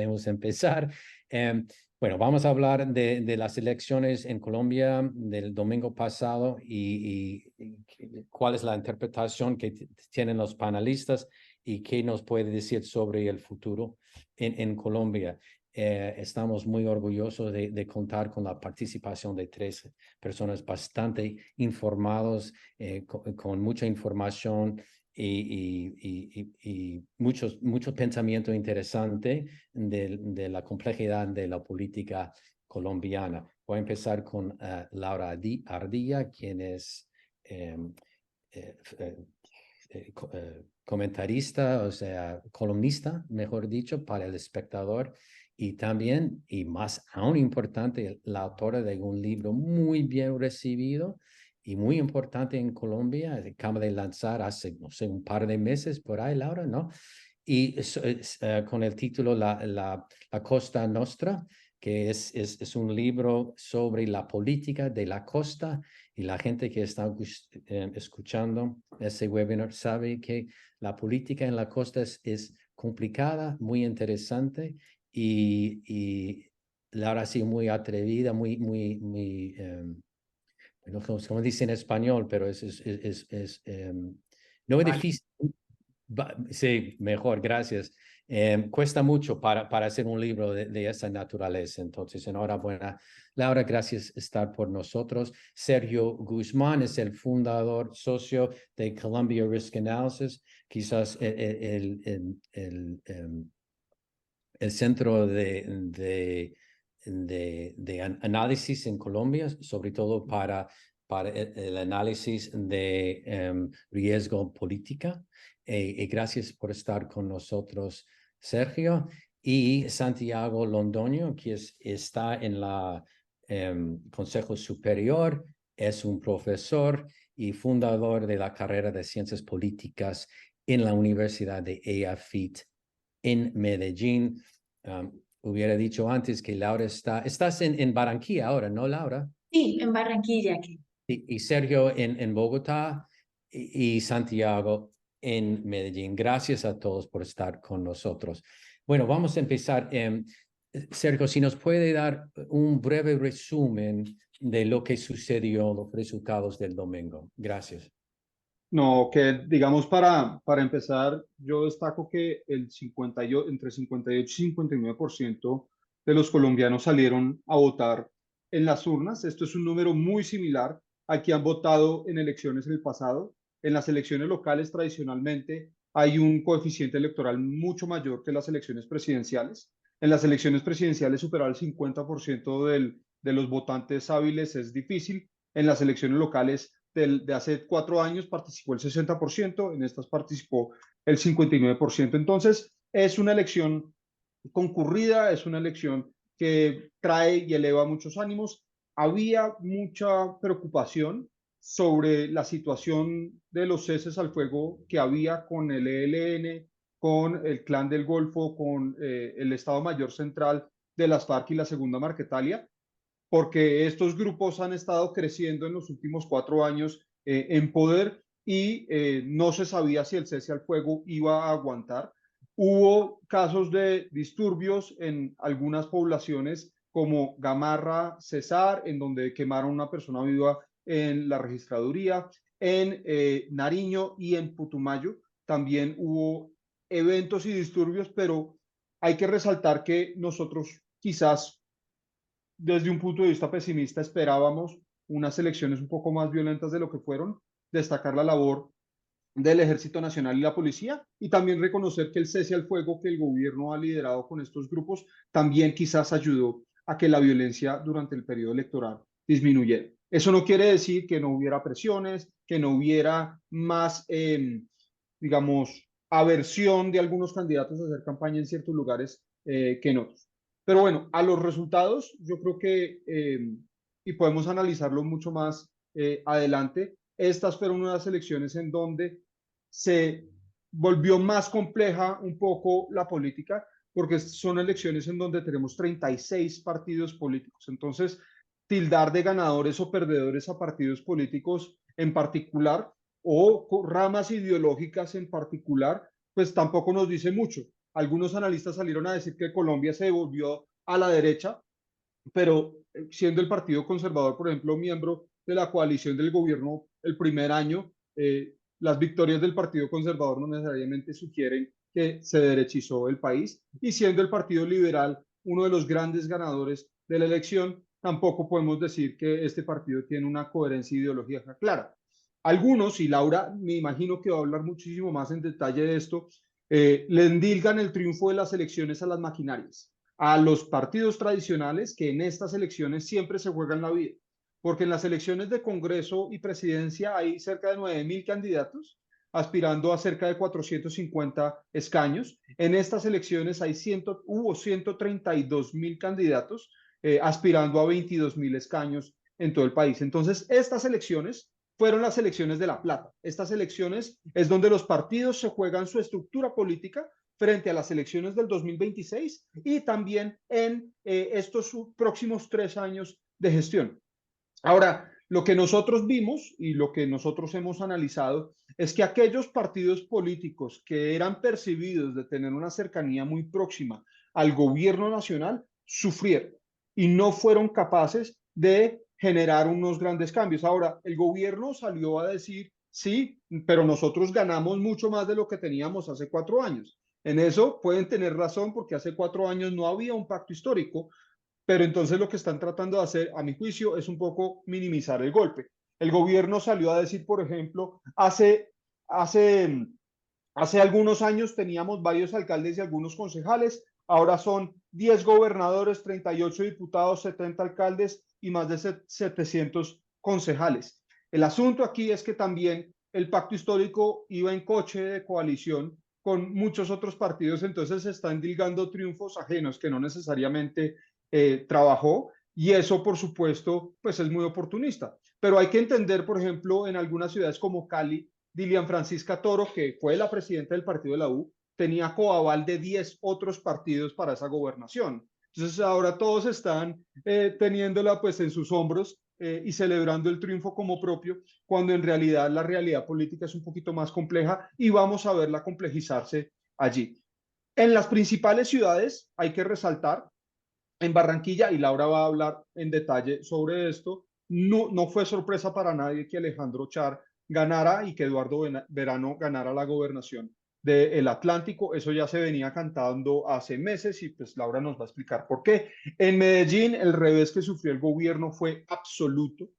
podemos empezar. Bueno, vamos a hablar de las elecciones en Colombia del domingo pasado y cuál es la interpretación que tienen los panelistas y qué nos puede decir sobre el futuro en Colombia. Estamos muy orgullosos de contar con la participación de 3 personas bastante informados, con mucha información y mucho pensamiento interesante de la complejidad de la política colombiana. Voy a empezar con Laura Ardilla, quien es comentarista, o sea, columnista, mejor dicho, para El Espectador, y también, y más aún importante, la autora de un libro muy bien recibido y muy importante en Colombia. Acaba de lanzar hace, no sé, un par de meses por ahí, Laura, ¿no? Y con el título La Costa Nostra, que es un libro sobre la política de la costa, y la gente que está escuchando ese webinar sabe que la política en la costa es complicada, muy interesante, y Laura ha sido muy atrevida, muy no sé cómo dice en español, pero no es Vale. difícil. Sí, mejor, gracias. Cuesta mucho para hacer un libro de esa naturaleza. Entonces, enhorabuena. Laura, gracias por estar por nosotros. Sergio Guzmán es el fundador, socio de Columbia Risk Analysis, quizás el centro de análisis en Colombia, sobre todo para el análisis de riesgo política. Y gracias por estar con nosotros, Sergio. Y Santiago Londoño, que está en la Consejo Superior, es un profesor y fundador de la carrera de Ciencias Políticas en la Universidad de EAFIT en Medellín. Hubiera dicho antes que Laura estás en Barranquilla ahora, ¿no, Laura? Sí, en Barranquilla. Y Sergio en Bogotá y Santiago en Medellín. Gracias a todos por estar con nosotros. Bueno, vamos a empezar. Sergio, si nos puede dar un breve resumen de lo que sucedió, los resultados del domingo. Gracias. No, que digamos para empezar, yo destaco que entre 58 y 59% de los colombianos salieron a votar en las urnas. Esto es un número muy similar al que han votado en elecciones en el pasado. En las elecciones locales tradicionalmente hay un coeficiente electoral mucho mayor que las elecciones presidenciales. En las elecciones presidenciales superar el 50% de los votantes hábiles es difícil. En las elecciones locales de hace 4 años participó el 60%, en estas participó el 59%. Entonces, es una elección concurrida, es una elección que trae y eleva muchos ánimos. Había mucha preocupación sobre la situación de los ceses al fuego que había con el ELN, con el Clan del Golfo, con el Estado Mayor Central de las FARC y la Segunda Marquetalia, porque estos grupos han estado creciendo en los últimos 4 años en poder y no se sabía si el cese al fuego iba a aguantar. Hubo casos de disturbios en algunas poblaciones como Gamarra, Cesar, en donde quemaron a una persona viva en la registraduría, en Nariño y en Putumayo. También hubo eventos y disturbios, pero hay que resaltar que nosotros quizás desde un punto de vista pesimista esperábamos unas elecciones un poco más violentas de lo que fueron, destacar la labor del Ejército Nacional y la Policía, y también reconocer que el cese al fuego que el gobierno ha liderado con estos grupos también quizás ayudó a que la violencia durante el periodo electoral disminuyera. Eso no quiere decir que no hubiera presiones, que no hubiera más, digamos, aversión de algunos candidatos a hacer campaña en ciertos lugares que en otros. Pero bueno, a los resultados yo creo que, y podemos analizarlo mucho más adelante, estas fueron unas elecciones en donde se volvió más compleja un poco la política, porque son elecciones en donde tenemos 36 partidos políticos. Entonces, tildar de ganadores o perdedores a partidos políticos en particular o ramas ideológicas en particular, pues tampoco nos dice mucho. algunos analistas salieron a decir que Colombia se volvió a la derecha, pero siendo el Partido Conservador, por ejemplo, miembro de la coalición del gobierno el primer año, las victorias del Partido Conservador no necesariamente sugieren que se derechizó el país, y siendo el Partido Liberal uno de los grandes ganadores de la elección, tampoco podemos decir que este partido tiene una coherencia ideológica clara. Algunos, y Laura me imagino que va a hablar muchísimo más en detalle de esto, le endilgan el triunfo de las elecciones a las maquinarias, a los partidos tradicionales que en estas elecciones siempre se juegan la vida, porque en las elecciones de Congreso y Presidencia hay cerca de 9.000 candidatos aspirando a cerca de 450 escaños. En estas elecciones hubo 132.000 candidatos aspirando a 22.000 escaños en todo el país. Entonces, estas elecciones fueron las elecciones de La Plata. Estas elecciones es donde los partidos se juegan su estructura política frente a las elecciones del 2026 y también en estos próximos 3 años de gestión. Ahora, lo que nosotros vimos y lo que nosotros hemos analizado es que aquellos partidos políticos que eran percibidos de tener una cercanía muy próxima al gobierno nacional sufrieron y no fueron capaces de generar unos grandes cambios. Ahora, el gobierno salió a decir, sí, pero nosotros ganamos mucho más de lo que teníamos hace 4 años. En eso pueden tener razón porque hace 4 años no había un pacto histórico, pero entonces lo que están tratando de hacer, a mi juicio, es un poco minimizar el golpe. El gobierno salió a decir, por ejemplo, hace, hace algunos años teníamos varios alcaldes y algunos concejales, ahora son 10 gobernadores, 38 diputados, 70 alcaldes y más de 700 concejales. El asunto aquí es que también el pacto histórico iba en coche de coalición con muchos otros partidos, entonces se están dilgando triunfos ajenos que no necesariamente trabajó, y eso, por supuesto, pues es muy oportunista. Pero hay que entender, por ejemplo, en algunas ciudades como Cali, Dilian Francisca Toro, que fue la presidenta del partido de la U, tenía coaval de 10 otros partidos para esa gobernación. Entonces ahora todos están teniéndola pues en sus hombros y celebrando el triunfo como propio, cuando en realidad la realidad política es un poquito más compleja y vamos a verla complejizarse allí. En las principales ciudades hay que resaltar en Barranquilla, y Laura va a hablar en detalle sobre esto, no fue sorpresa para nadie que Alejandro Char ganara y que Eduardo Verano ganara la gobernación del Atlántico. Eso ya se venía cantando hace meses y pues Laura nos va a explicar por qué. En Medellín, el revés que sufrió el gobierno fue absoluto,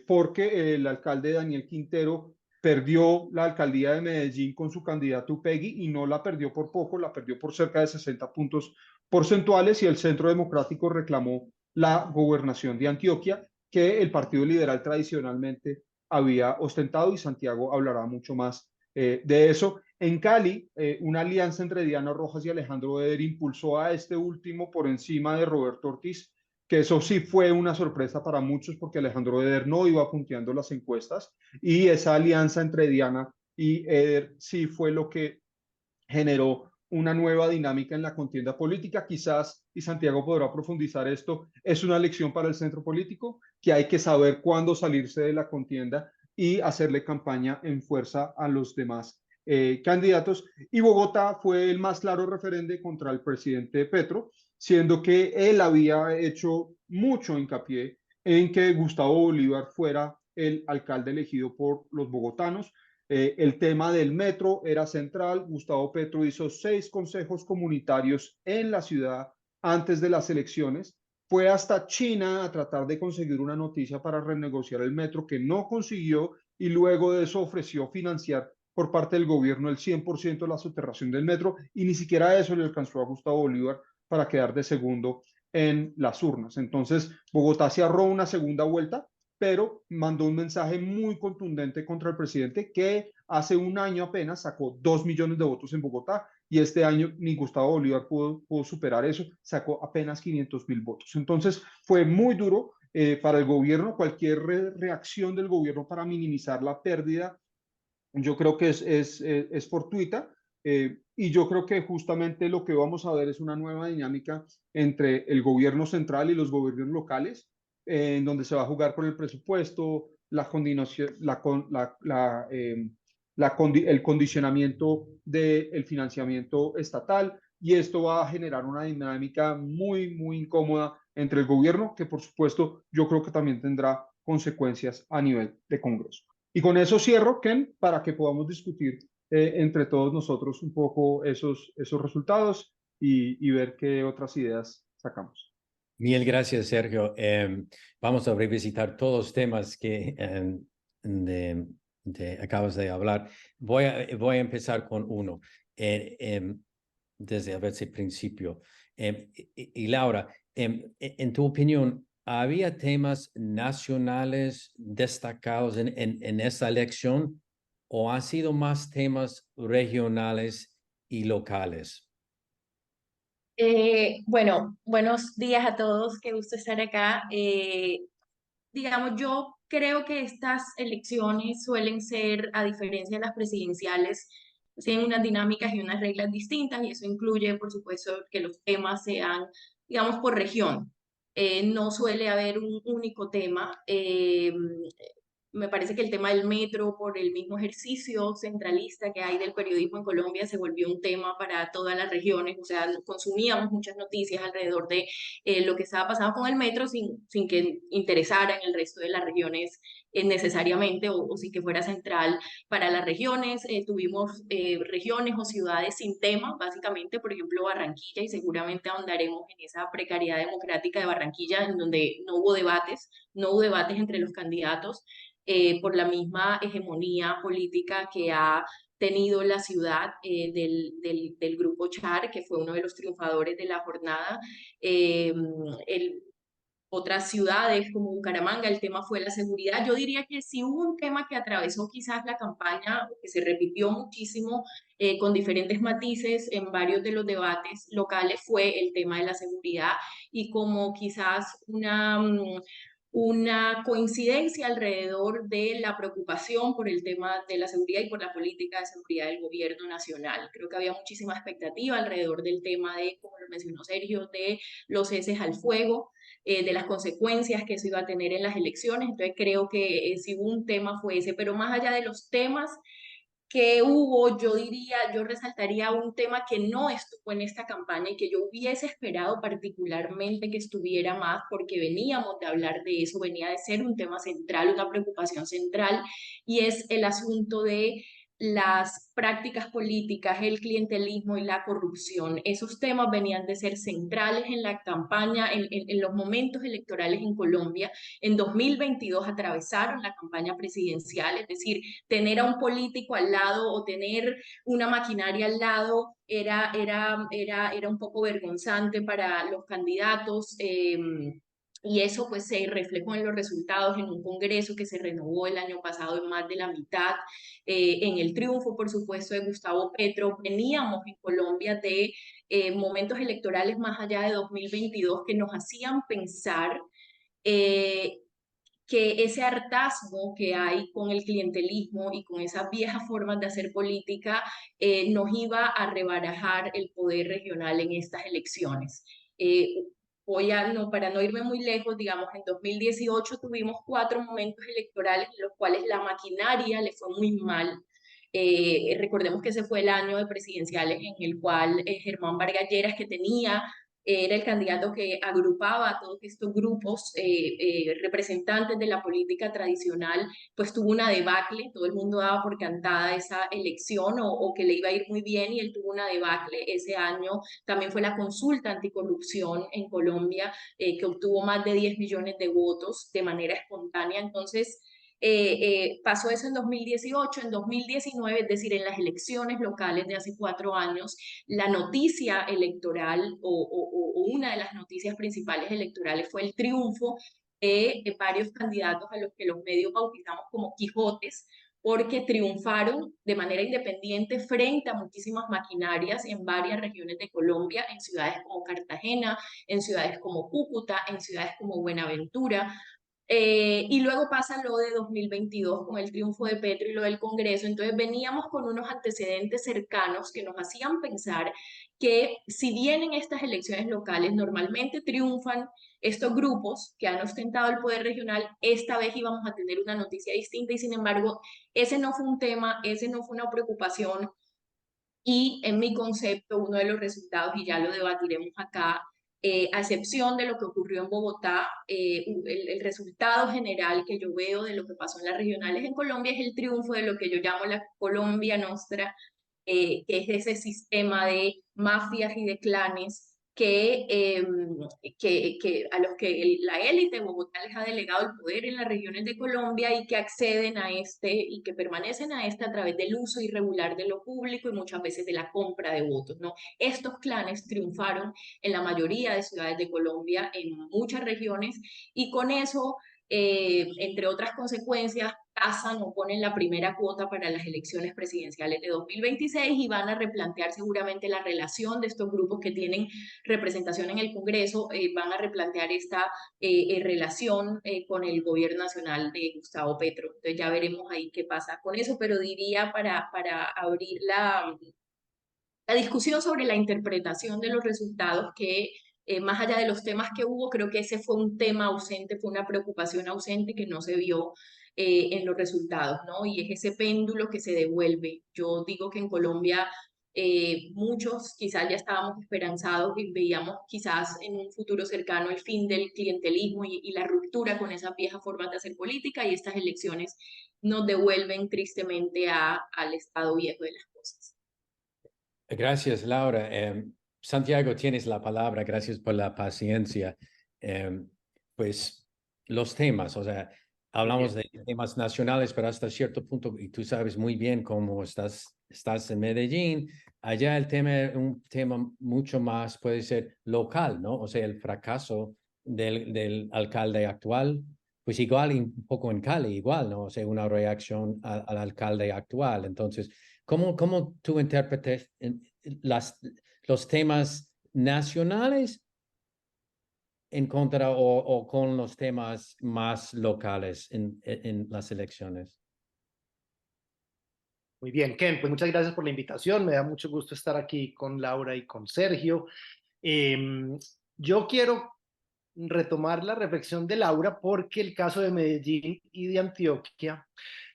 porque el alcalde Daniel Quintero perdió la alcaldía de Medellín con su candidato Upegui, y no la perdió por poco, la perdió por cerca de 60 puntos porcentuales, y el Centro Democrático reclamó la gobernación de Antioquia, que el Partido Liberal tradicionalmente había ostentado, y Santiago hablará mucho más de eso. En Cali, una alianza entre Diana Rojas y Alejandro Eder impulsó a este último por encima de Roberto Ortiz, que eso sí fue una sorpresa para muchos porque Alejandro Eder no iba punteando las encuestas, y esa alianza entre Diana y Eder sí fue lo que generó una nueva dinámica en la contienda política. Quizás, y Santiago podrá profundizar esto, es una lección para el centro político, que hay que saber cuándo salirse de la contienda y hacerle campaña en fuerza a los demás candidatos. Y Bogotá fue el más claro referente contra el presidente Petro, siendo que él había hecho mucho hincapié en que Gustavo Bolívar fuera el alcalde elegido por los bogotanos. El tema del metro era central. Gustavo Petro hizo 6 consejos comunitarios en la ciudad antes de las elecciones. Fue hasta China a tratar de conseguir una noticia para renegociar el metro, que no consiguió, y luego de eso ofreció financiar por parte del gobierno el 100% de la subterración del metro, y ni siquiera eso le alcanzó a Gustavo Bolívar para quedar de segundo en las urnas. Entonces, Bogotá se ahorró una segunda vuelta, pero mandó un mensaje muy contundente contra el presidente, que hace un año apenas sacó 2 millones de votos en Bogotá, y este año ni Gustavo Bolívar pudo superar eso, sacó apenas 500.000 votos. Entonces fue muy duro para el gobierno. Cualquier reacción del gobierno para minimizar la pérdida, yo creo que es fortuita, y yo creo que justamente lo que vamos a ver es una nueva dinámica entre el gobierno central y los gobiernos locales, en donde se va a jugar con el presupuesto, la coordinación, el condicionamiento del financiamiento estatal, y esto va a generar una dinámica muy, muy incómoda entre el gobierno, que por supuesto yo creo que también tendrá consecuencias a nivel de Congreso. Y con eso cierro, Ken, para que podamos discutir entre todos nosotros un poco esos resultados y ver qué otras ideas sacamos. Mil gracias, Sergio. Vamos a revisitar todos los temas que de, acabas de hablar. Voy a empezar con uno, desde a ver si principio. Y Laura, en tu opinión, ¿había temas nacionales destacados en esta elección o han sido más temas regionales y locales? Bueno, buenos días a todos, qué gusto estar acá. Digamos, yo creo que estas elecciones suelen ser, a diferencia de las presidenciales, tienen unas dinámicas y unas reglas distintas y eso incluye, por supuesto, que los temas sean, digamos, por región. No suele haber un único tema. Me parece que el tema del metro, por el mismo ejercicio centralista que hay del periodismo en Colombia, se volvió un tema para todas las regiones. O sea, consumíamos muchas noticias alrededor de lo que estaba pasando con el metro sin que interesara en el resto de las regiones necesariamente o sin que fuera central para las regiones. Tuvimos regiones o ciudades sin tema, básicamente, por ejemplo, Barranquilla, y seguramente ahondaremos en esa precariedad democrática de Barranquilla, en donde no hubo debates entre los candidatos por la misma hegemonía política que ha tenido la ciudad del grupo Char, que fue uno de los triunfadores de la jornada. Eh, el, Otras ciudades como Bucaramanga, el tema fue la seguridad. Yo diría que sí hubo un tema que atravesó quizás la campaña, que se repitió muchísimo con diferentes matices en varios de los debates locales, fue el tema de la seguridad y como quizás una coincidencia alrededor de la preocupación por el tema de la seguridad y por la política de seguridad del gobierno nacional. Creo que había muchísima expectativa alrededor del tema de, como lo mencionó Sergio, de los ceses al fuego, de las consecuencias que eso iba a tener en las elecciones. Entonces creo que si hubo un tema fue ese, pero más allá de los temas que hubo, yo diría, yo resaltaría un tema que no estuvo en esta campaña y que yo hubiese esperado particularmente que estuviera más, porque veníamos de hablar de eso, venía de ser un tema central, una preocupación central, y es el asunto de las prácticas políticas, el clientelismo y la corrupción. Esos temas venían de ser centrales en la campaña, en los momentos electorales en Colombia. En 2022 atravesaron la campaña presidencial, es decir, tener a un político al lado o tener una maquinaria al lado era un poco vergonzante para los candidatos. Y eso pues se reflejó en los resultados en un congreso que se renovó el año pasado en más de la mitad, en el triunfo por supuesto de Gustavo Petro. Veníamos en Colombia de momentos electorales más allá de 2022 que nos hacían pensar eh, que ese hartazgo que hay con el clientelismo y con esas viejas formas de hacer política nos iba a rebarajar el poder regional en estas elecciones. Eh, para no irme muy lejos, digamos, en 2018 tuvimos 4 momentos electorales en los cuales la maquinaria le fue muy mal. Recordemos que ese fue el año de presidenciales en el cual Germán Vargas Lleras, que era el candidato que agrupaba a todos estos grupos representantes de la política tradicional, pues tuvo una debacle, todo el mundo daba por cantada esa elección o que le iba a ir muy bien y él tuvo una debacle ese año. También fue la consulta anticorrupción en Colombia, que obtuvo más de 10 millones de votos de manera espontánea. Entonces, pasó eso en 2018, en 2019, es decir, en las elecciones locales de hace 4 años, la noticia electoral o una de las noticias principales electorales fue el triunfo de varios candidatos a los que los medios bautizamos como Quijotes, porque triunfaron de manera independiente frente a muchísimas maquinarias en varias regiones de Colombia, en ciudades como Cartagena, en ciudades como Cúcuta, en ciudades como Buenaventura. Y luego pasa lo de 2022 con el triunfo de Petro y lo del Congreso. Entonces veníamos con unos antecedentes cercanos que nos hacían pensar que si bien en estas elecciones locales normalmente triunfan estos grupos que han ostentado el poder regional, esta vez íbamos a tener una noticia distinta y sin embargo ese no fue un tema, ese no fue una preocupación y en mi concepto uno de los resultados, y ya lo debatiremos acá, a excepción de lo que ocurrió en Bogotá, el resultado general que yo veo de lo que pasó en las regionales en Colombia es el triunfo de lo que yo llamo la Colombia Nostra, que es ese sistema de mafias y de clanes que a los que la élite de Bogotá les ha delegado el poder en las regiones de Colombia y que acceden a este y que permanecen a este a través del uso irregular de lo público y muchas veces de la compra de votos, ¿no? Estos clanes triunfaron en la mayoría de ciudades de Colombia, en muchas regiones, y con eso entre otras consecuencias, pasan o ponen la primera cuota para las elecciones presidenciales de 2026 y van a replantear seguramente la relación de estos grupos que tienen representación en el Congreso, van a replantear esta relación con el gobierno nacional de Gustavo Petro. Entonces ya veremos ahí qué pasa con eso, pero diría para abrir la discusión sobre la interpretación de los resultados que más allá de los temas que hubo, creo que ese fue un tema ausente, fue una preocupación ausente que no se vio en los resultados, ¿no? Y es ese péndulo que se devuelve. Yo digo que en Colombia muchos quizás ya estábamos esperanzados y veíamos quizás en un futuro cercano el fin del clientelismo y la ruptura con esas viejas formas de hacer política y estas elecciones nos devuelven tristemente al estado viejo de las cosas. Gracias, Laura. Santiago, tienes la palabra. Gracias por la paciencia. Pues los temas, o sea, hablamos de temas nacionales, pero hasta cierto punto, y tú sabes muy bien cómo estás en Medellín, allá el tema, un tema mucho más puede ser local, ¿no? O sea, el fracaso del alcalde actual, pues igual y un poco en Cali, igual, ¿no? O sea, una reacción al alcalde actual. Entonces, ¿cómo tú interpretas las, los temas nacionales en contra o con los temas más locales en las elecciones? Muy bien, Ken, pues muchas gracias por la invitación. Me da mucho gusto estar aquí con Laura y con Sergio. Yo quiero retomar la reflexión de Laura porque el caso de Medellín y de Antioquia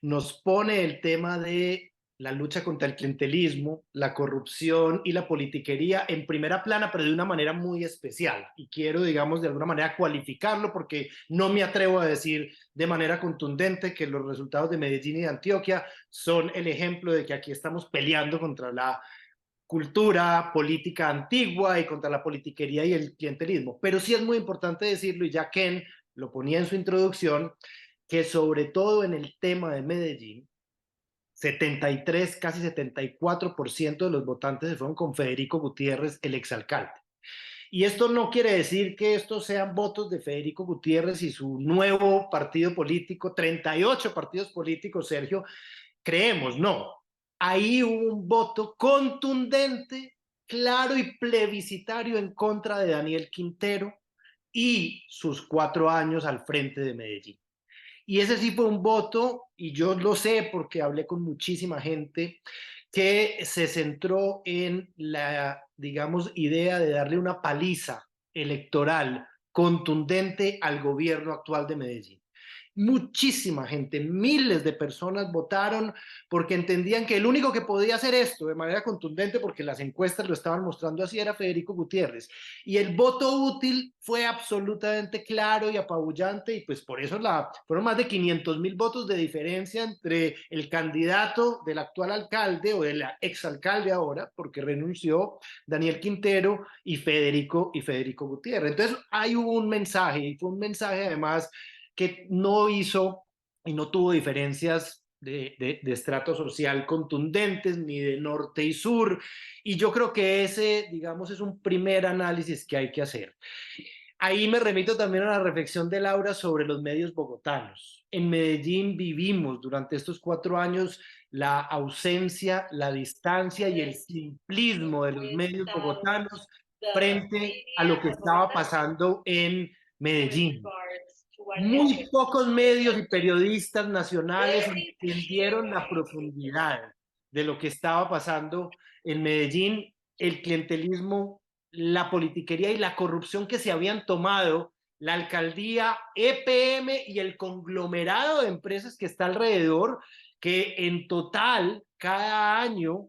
nos pone el tema de la lucha contra el clientelismo, la corrupción y la politiquería en primera plana, pero de una manera muy especial. Y quiero, digamos, de alguna manera cualificarlo porque no me atrevo a decir de manera contundente que los resultados de Medellín y de Antioquia son el ejemplo de que aquí estamos peleando contra la cultura política antigua y contra la politiquería y el clientelismo. Pero sí es muy importante decirlo, y ya Ken lo ponía en su introducción, que sobre todo en el tema de Medellín, 73, casi 74% de los votantes se fueron con Federico Gutiérrez, el exalcalde. Y esto no quiere decir que estos sean votos de Federico Gutiérrez y su nuevo partido político, 38 partidos políticos, Sergio, creemos, no. Ahí hubo un voto contundente, claro y plebiscitario en contra de Daniel Quintero y sus 4 años al frente de Medellín. Y ese sí fue un voto, y yo lo sé porque hablé con muchísima gente, que se centró en la, digamos, idea de darle una paliza electoral contundente al gobierno actual de Medellín. Muchísima gente, miles de personas votaron porque entendían que el único que podía hacer esto de manera contundente, porque las encuestas lo estaban mostrando así, era Federico Gutiérrez. Y el voto útil fue absolutamente claro y apabullante, y pues por eso fueron más de 500,000 votos de diferencia entre el candidato del actual alcalde o del exalcalde ahora, porque renunció, Daniel Quintero, y Federico Gutiérrez. Entonces ahí hubo un mensaje, y fue un mensaje además que no hizo y no tuvo diferencias de estrato social contundentes, ni de norte y sur, y yo creo que ese, digamos, es un primer análisis que hay que hacer. Ahí me remito también a la reflexión de Laura sobre los medios bogotanos. En Medellín vivimos durante estos 4 años la ausencia, la distancia y el simplismo de los medios bogotanos frente a lo que estaba pasando en Medellín. muy pocos medios y periodistas nacionales entendieron la profundidad de lo que estaba pasando en Medellín, el clientelismo, la politiquería y la corrupción que se habían tomado la alcaldía, EPM y el conglomerado de empresas que está alrededor, que en total cada año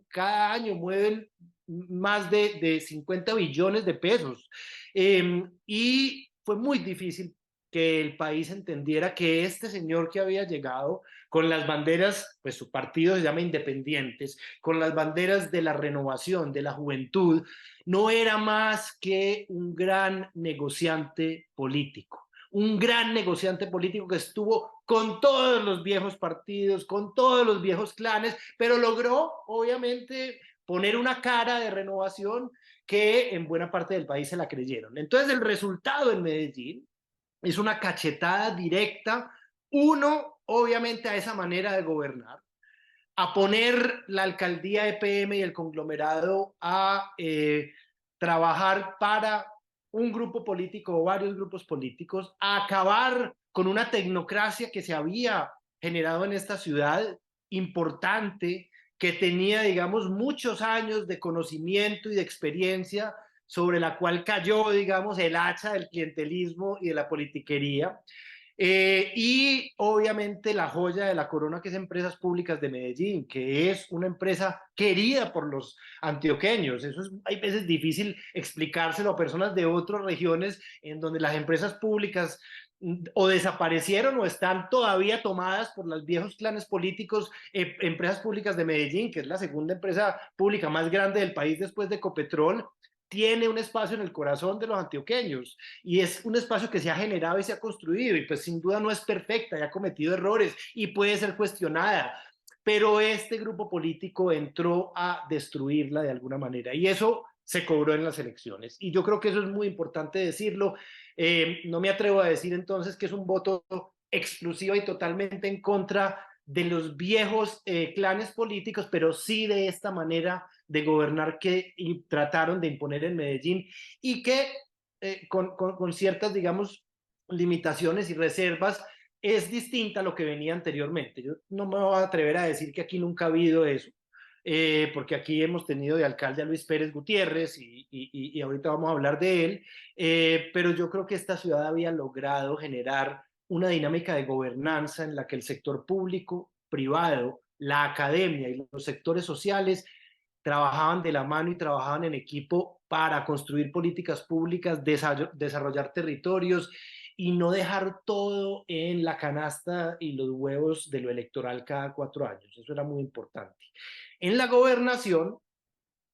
mueven más de 50 billones de pesos. Y fue muy difícil que el país entendiera que este señor que había llegado con las banderas, pues su partido se llama Independientes, con las banderas de la renovación, de la juventud, no era más que un gran negociante político. Un gran negociante político que estuvo con todos los viejos partidos, con todos los viejos clanes, pero logró, obviamente, poner una cara de renovación que en buena parte del país se la creyeron. Entonces, el resultado en Medellín es una cachetada directa, uno, obviamente, a esa manera de gobernar, a poner la alcaldía EPM y el conglomerado a trabajar para un grupo político o varios grupos políticos, a acabar con una tecnocracia que se había generado en esta ciudad importante, que tenía, digamos, muchos años de conocimiento y de experiencia sobre la cual cayó, digamos, el hacha del clientelismo y de la politiquería. Y obviamente la joya de la corona, que es Empresas Públicas de Medellín, que es una empresa querida por los antioqueños. Eso es, hay veces difícil explicárselo a personas de otras regiones en donde las empresas públicas o desaparecieron o están todavía tomadas por los viejos clanes políticos. Empresas Públicas de Medellín, que es la segunda empresa pública más grande del país después de Ecopetrol, tiene un espacio en el corazón de los antioqueños y es un espacio que se ha generado y se ha construido y pues sin duda no es perfecta y ha cometido errores y puede ser cuestionada, pero este grupo político entró a destruirla de alguna manera y eso se cobró en las elecciones y yo creo que eso es muy importante decirlo. No me atrevo a decir entonces que es un voto exclusivo y totalmente en contra de los viejos clanes políticos, pero sí de esta manera de gobernar que trataron de imponer en Medellín y que con ciertas, digamos, limitaciones y reservas es distinta a lo que venía anteriormente. Yo no me voy a atrever a decir que aquí nunca ha habido eso, porque aquí hemos tenido de alcalde a Luis Pérez Gutiérrez y ahorita vamos a hablar de él, pero yo creo que esta ciudad había logrado generar una dinámica de gobernanza en la que el sector público, privado, la academia y los sectores sociales trabajaban de la mano y trabajaban en equipo para construir políticas públicas, desarrollar territorios y no dejar todo en la canasta y los huevos de lo electoral cada 4 años. Eso era muy importante. En la gobernación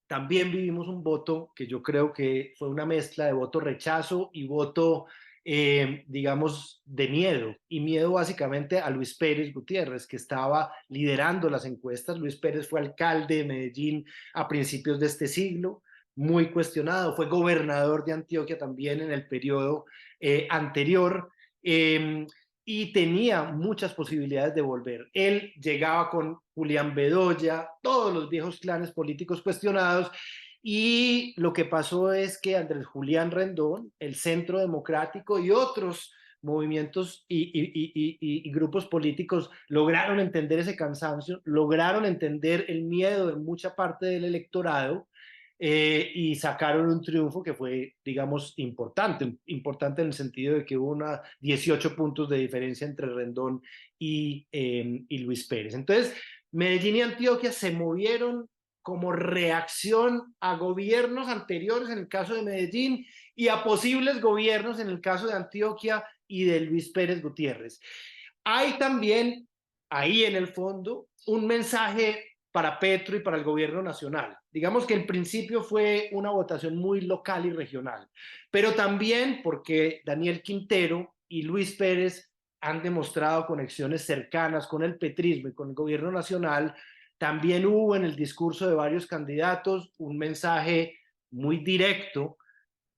también vivimos un voto que yo creo que fue una mezcla de voto rechazo y voto, digamos, de miedo. Y miedo básicamente a Luis Pérez Gutiérrez, que estaba liderando las encuestas. Luis Pérez fue alcalde de Medellín a principios de este siglo, muy cuestionado. Fue gobernador de Antioquia también en el periodo anterior. Y tenía muchas posibilidades de volver. Él llegaba con Julián Bedoya, todos los viejos clanes políticos cuestionados, y lo que pasó es que Andrés Julián Rendón, el Centro Democrático y otros movimientos y grupos políticos lograron entender ese cansancio, lograron entender el miedo de mucha parte del electorado, y sacaron un triunfo que fue, digamos, importante en el sentido de que hubo 18 puntos de diferencia entre Rendón y Luis Pérez. Entonces, Medellín y Antioquia se movieron como reacción a gobiernos anteriores en el caso de Medellín y a posibles gobiernos en el caso de Antioquia y de Luis Pérez Gutiérrez. Hay también ahí en el fondo un mensaje para Petro y para el gobierno nacional. Digamos que el principio fue una votación muy local y regional, pero también porque Daniel Quintero y Luis Pérez han demostrado conexiones cercanas con el petrismo y con el gobierno nacional. También hubo en el discurso de varios candidatos un mensaje muy directo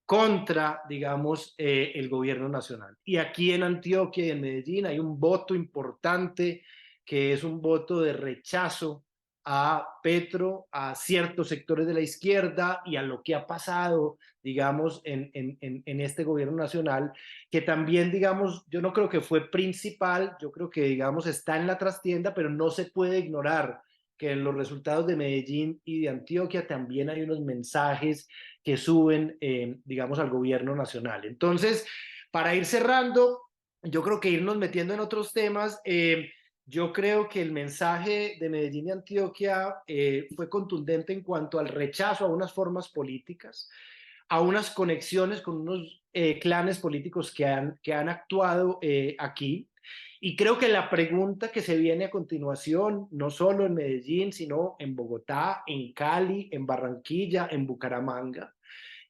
contra, digamos, el gobierno nacional. Y aquí en Antioquia y en Medellín hay un voto importante que es un voto de rechazo a Petro, a ciertos sectores de la izquierda y a lo que ha pasado, digamos, en este gobierno nacional, que también, digamos, yo no creo que fue principal, yo creo que, digamos, está en la trastienda, pero no se puede ignorar que en los resultados de Medellín y de Antioquia también hay unos mensajes que suben, digamos, al gobierno nacional. Entonces, para ir cerrando, yo creo que irnos metiendo en otros temas, yo creo que el mensaje de Medellín y Antioquia fue contundente en cuanto al rechazo a unas formas políticas, a unas conexiones con unos clanes políticos que han actuado aquí. Y creo que la pregunta que se viene a continuación, no solo en Medellín, sino en Bogotá, en Cali, en Barranquilla, en Bucaramanga,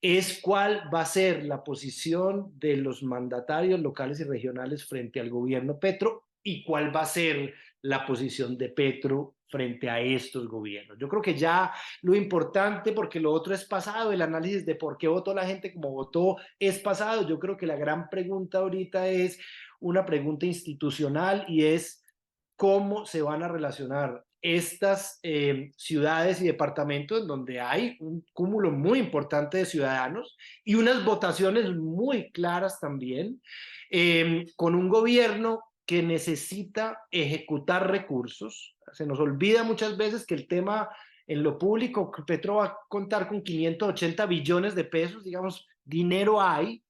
es cuál va a ser la posición de los mandatarios locales y regionales frente al gobierno Petro y cuál va a ser la posición de Petro frente a estos gobiernos. Yo creo que ya lo importante, porque lo otro es pasado, el análisis de por qué votó la gente como votó es pasado. Yo creo que la gran pregunta ahorita es una pregunta institucional y es cómo se van a relacionar estas ciudades y departamentos donde hay un cúmulo muy importante de ciudadanos y unas votaciones muy claras también, con un gobierno que necesita ejecutar recursos. Se nos olvida muchas veces que el tema en lo público, Petro va a contar con 580 billones de pesos, digamos, dinero hay,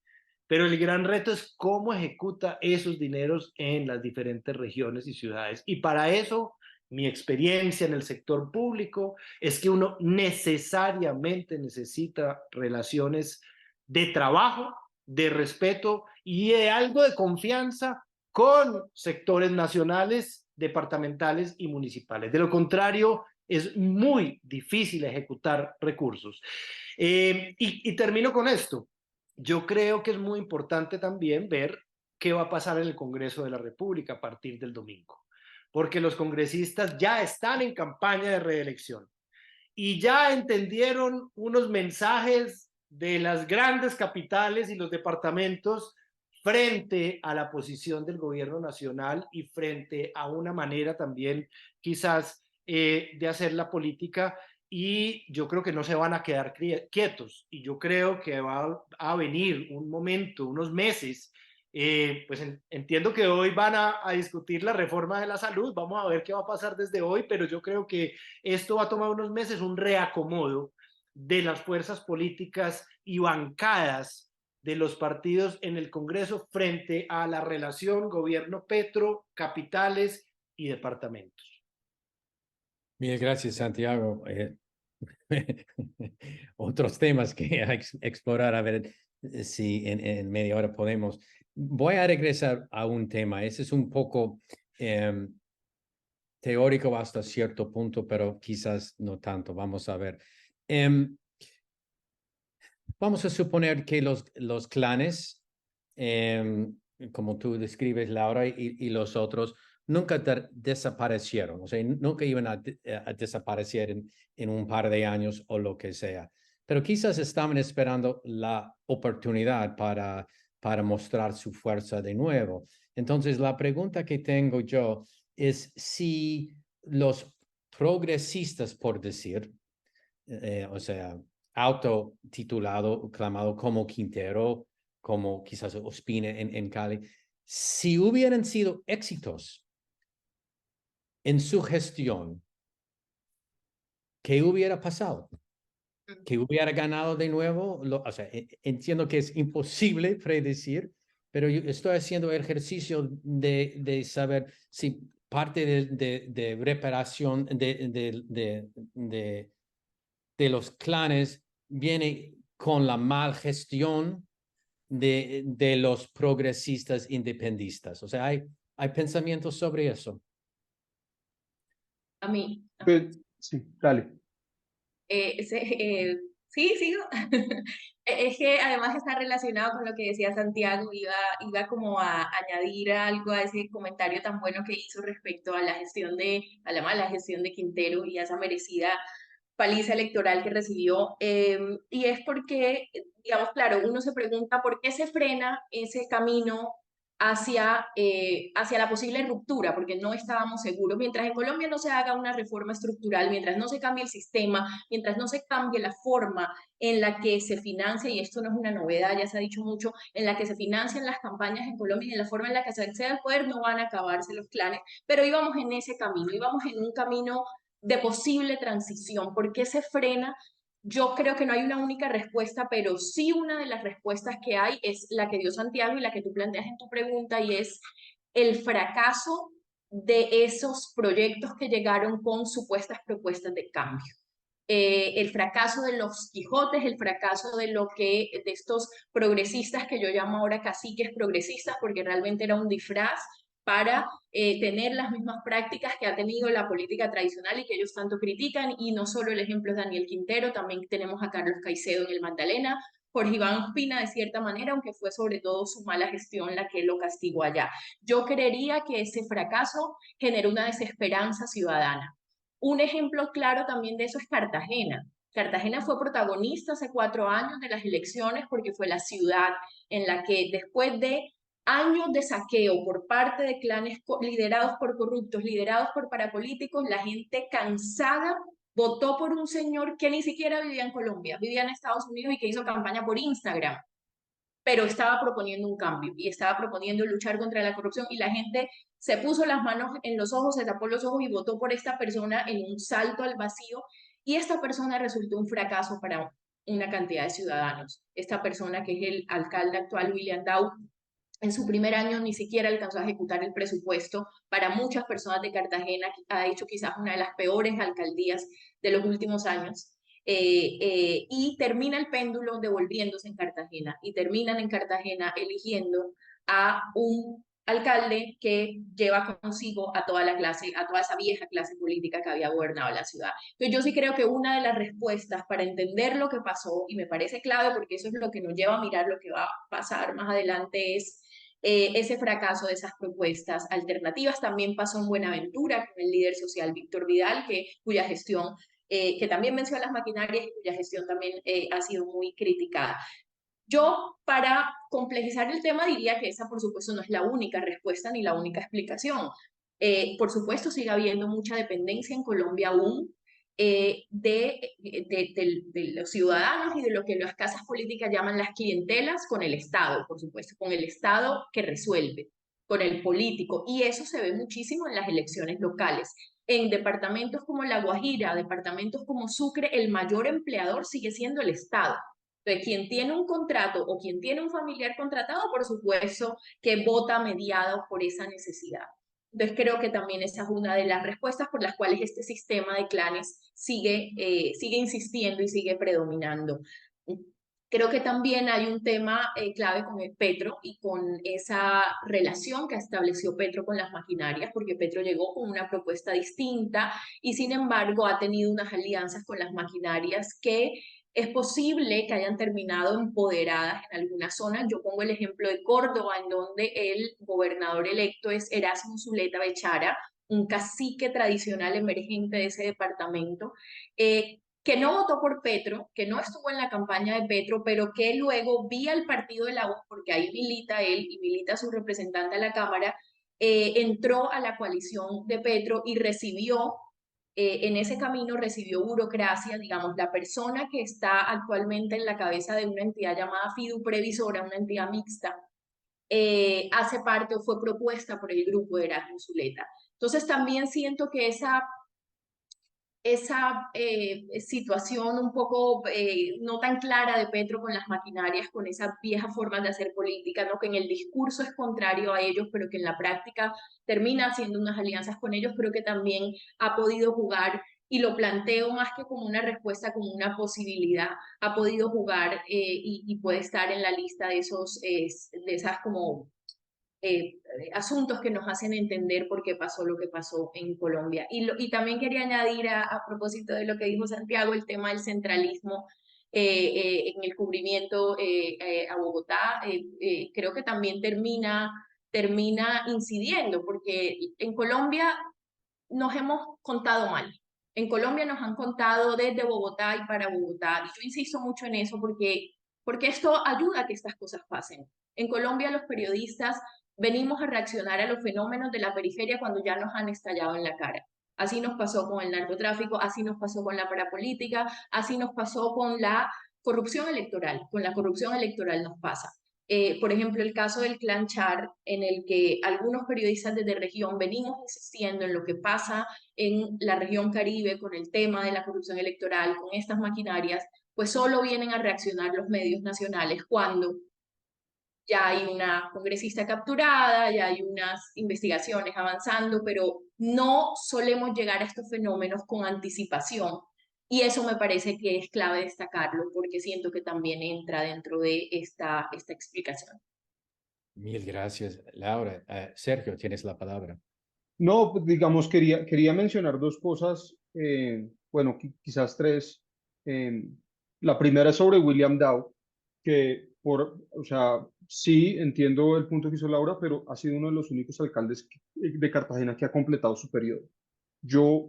pero el gran reto es cómo ejecuta esos dineros en las diferentes regiones y ciudades. Y para eso, mi experiencia en el sector público es que uno necesariamente necesita relaciones de trabajo, de respeto y de algo de confianza con sectores nacionales, departamentales y municipales. De lo contrario, es muy difícil ejecutar recursos. Y termino con esto. Yo creo que es muy importante también ver qué va a pasar en el Congreso de la República a partir del domingo, porque los congresistas ya están en campaña de reelección y ya entendieron unos mensajes de las grandes capitales y los departamentos frente a la posición del gobierno nacional y frente a una manera también quizás de hacer la política, y yo creo que no se van a quedar quietos y yo creo que va a venir un momento, unos meses. Pues entiendo que hoy van a discutir la reforma de la salud, vamos a ver qué va a pasar desde hoy, pero yo creo que esto va a tomar unos meses, un reacomodo de las fuerzas políticas y bancadas de los partidos en el Congreso frente a la relación gobierno Petro, capitales y departamentos. Bien, gracias, Santiago. Otros temas que explorar, a ver si en media hora podemos. Voy a regresar a un tema. Ese es un poco teórico hasta cierto punto, pero quizás no tanto. Vamos a ver. Vamos a suponer que los clanes, como tú describes, Laura, y los otros, nunca desaparecieron, o sea, nunca iban a desaparecer en un par de años o lo que sea, pero quizás estaban esperando la oportunidad para mostrar su fuerza de nuevo. Entonces, la pregunta que tengo yo es si los progresistas, por decir, o sea, autotitulado, clamado como Quintero, como quizás Ospina en Cali, si hubieran sido éxitos en su gestión, ¿qué hubiera pasado? ¿Que hubiera ganado de nuevo? O sea, entiendo que es imposible predecir, pero yo estoy haciendo ejercicio de saber si parte de reparación de los clanes viene con la mal gestión de los progresistas independistas. O sea, hay pensamientos sobre eso. A mí. Sí, dale. Sí, sigo. Es que además está relacionado con lo que decía Santiago, iba como a añadir algo a ese comentario tan bueno que hizo respecto a a la mala gestión de Quintero y a esa merecida paliza electoral que recibió. Y es porque, digamos, claro, uno se pregunta por qué se frena ese camino hacia la posible ruptura, porque no estábamos seguros. Mientras en Colombia no se haga una reforma estructural, mientras no se cambie el sistema, mientras no se cambie la forma en la que se financia, y esto no es una novedad, ya se ha dicho mucho, en la que se financian las campañas en Colombia y en la forma en la que se accede al poder, no van a acabarse los clanes, pero íbamos en ese camino, íbamos en un camino de posible transición. ¿Por qué se frena? Yo creo que no hay una única respuesta, pero sí una de las respuestas que hay es la que dio Santiago y la que tú planteas en tu pregunta, y es el fracaso de esos proyectos que llegaron con supuestas propuestas de cambio. El fracaso de los Quijotes, el fracaso de estos progresistas que yo llamo ahora caciques progresistas, porque realmente era un disfraz para tener las mismas prácticas que ha tenido la política tradicional y que ellos tanto critican. Y no solo el ejemplo es Daniel Quintero, también tenemos a Carlos Caicedo en el Magdalena, Jorge Iván Ospina de cierta manera, aunque fue sobre todo su mala gestión la que lo castigó allá. Yo creería que ese fracaso generó una desesperanza ciudadana. Un ejemplo claro también de eso es Cartagena. Cartagena fue protagonista hace 4 años de las elecciones porque fue la ciudad en la que, después de años de saqueo por parte de clanes liderados por corruptos, liderados por parapolíticos, la gente cansada votó por un señor que ni siquiera vivía en Colombia, vivía en Estados Unidos y que hizo campaña por Instagram, pero estaba proponiendo un cambio y estaba proponiendo luchar contra la corrupción, y la gente se puso las manos en los ojos, se tapó los ojos y votó por esta persona en un salto al vacío, y esta persona resultó un fracaso para una cantidad de ciudadanos. Esta persona, que es el alcalde actual, William Dow, en su primer año ni siquiera alcanzó a ejecutar el presupuesto. Para muchas personas de Cartagena ha hecho quizás una de las peores alcaldías de los últimos años. Y termina el péndulo devolviéndose en Cartagena, y terminan en Cartagena eligiendo a un alcalde que lleva consigo a toda la clase, a toda esa vieja clase política que había gobernado la ciudad. Entonces yo sí creo que una de las respuestas para entender lo que pasó, y me parece clave porque eso es lo que nos lleva a mirar lo que va a pasar más adelante, es ese fracaso de esas propuestas alternativas. También pasó en Buenaventura con el líder social Víctor Vidal, cuya gestión, que también menciona las maquinarias, y cuya gestión también ha sido muy criticada. Yo, para complejizar el tema, diría que esa, por supuesto, no es la única respuesta ni la única explicación. Por supuesto, sigue habiendo mucha dependencia en Colombia aún de los ciudadanos y de lo que las casas políticas llaman las clientelas con el Estado, por supuesto, con el Estado que resuelve, con el político. Y eso se ve muchísimo en las elecciones locales. En departamentos como La Guajira, departamentos como Sucre, el mayor empleador sigue siendo el Estado. Entonces, quien tiene un contrato o quien tiene un familiar contratado, por supuesto que vota mediado por esa necesidad. Entonces creo que también esa es una de las respuestas por las cuales este sistema de clanes sigue insistiendo y sigue predominando. Creo que también hay un tema clave con el Petro y con esa relación que estableció Petro con las maquinarias, porque Petro llegó con una propuesta distinta y sin embargo ha tenido unas alianzas con las maquinarias que es posible que hayan terminado empoderadas en algunas zonas. Yo pongo el ejemplo de Córdoba, en donde el gobernador electo es Erasmo Zuleta Bechara, un cacique tradicional emergente de ese departamento, que no votó por Petro, que no estuvo en la campaña de Petro, pero que luego, vía el partido de la U, porque ahí milita él y milita su representante a la Cámara, entró a la coalición de Petro y recibió, en ese camino recibió burocracia. Digamos, la persona que está actualmente en la cabeza de una entidad llamada Fidu Previsora, una entidad mixta, hace parte o fue propuesta por el grupo de Erasmo Zuleta. Entonces también siento que esa situación un poco no tan clara de Petro con las maquinarias, con esa vieja forma de hacer política, ¿no? Que en el discurso es contrario a ellos, pero que en la práctica termina haciendo unas alianzas con ellos, creo que también ha podido jugar, y lo planteo más que como una respuesta, como una posibilidad, ha podido jugar y puede estar en la lista de esas como asuntos que nos hacen entender por qué pasó lo que pasó en Colombia. Y también quería añadir, a propósito de lo que dijo Santiago, el tema del centralismo en el cubrimiento a Bogotá. Creo que también termina incidiendo, porque en Colombia nos hemos contado mal. En Colombia nos han contado desde Bogotá y para Bogotá, y yo insisto mucho en eso porque esto ayuda a que estas cosas pasen. En Colombia los periodistas venimos a reaccionar a los fenómenos de la periferia cuando ya nos han estallado en la cara. Así nos pasó con el narcotráfico, así nos pasó con la parapolítica, así nos pasó con la corrupción electoral. Con la corrupción electoral nos pasa. Por ejemplo, el caso del Clan Char, en el que algunos periodistas desde región venimos insistiendo en lo que pasa en la región Caribe con el tema de la corrupción electoral, con estas maquinarias, pues solo vienen a reaccionar los medios nacionales cuando ya hay una congresista capturada, ya hay unas investigaciones avanzando, pero no solemos llegar a estos fenómenos con anticipación. Y eso me parece que es clave destacarlo, porque siento que también entra dentro de esta explicación. Mil gracias, Laura. Sergio, tienes la palabra. No, pues, digamos, quería mencionar dos cosas, bueno, quizás tres. Eh, la primera es sobre William Dow, que o sea, sí entiendo el punto que hizo Laura, pero ha sido uno de los únicos alcaldes de Cartagena que ha completado su periodo. Yo,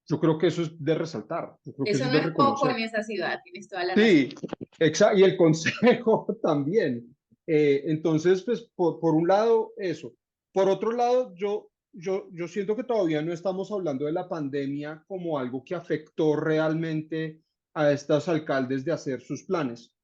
yo creo que eso es de resaltar, yo creo que eso Eso es no de es poco en reconocer. esa ciudad, tienes toda la razón. Sí, exacto, y el consejo también. Entonces, pues, por un lado, eso. Por otro lado, yo siento que todavía no estamos hablando de la pandemia como algo que afectó realmente a estos alcaldes de hacer sus planes,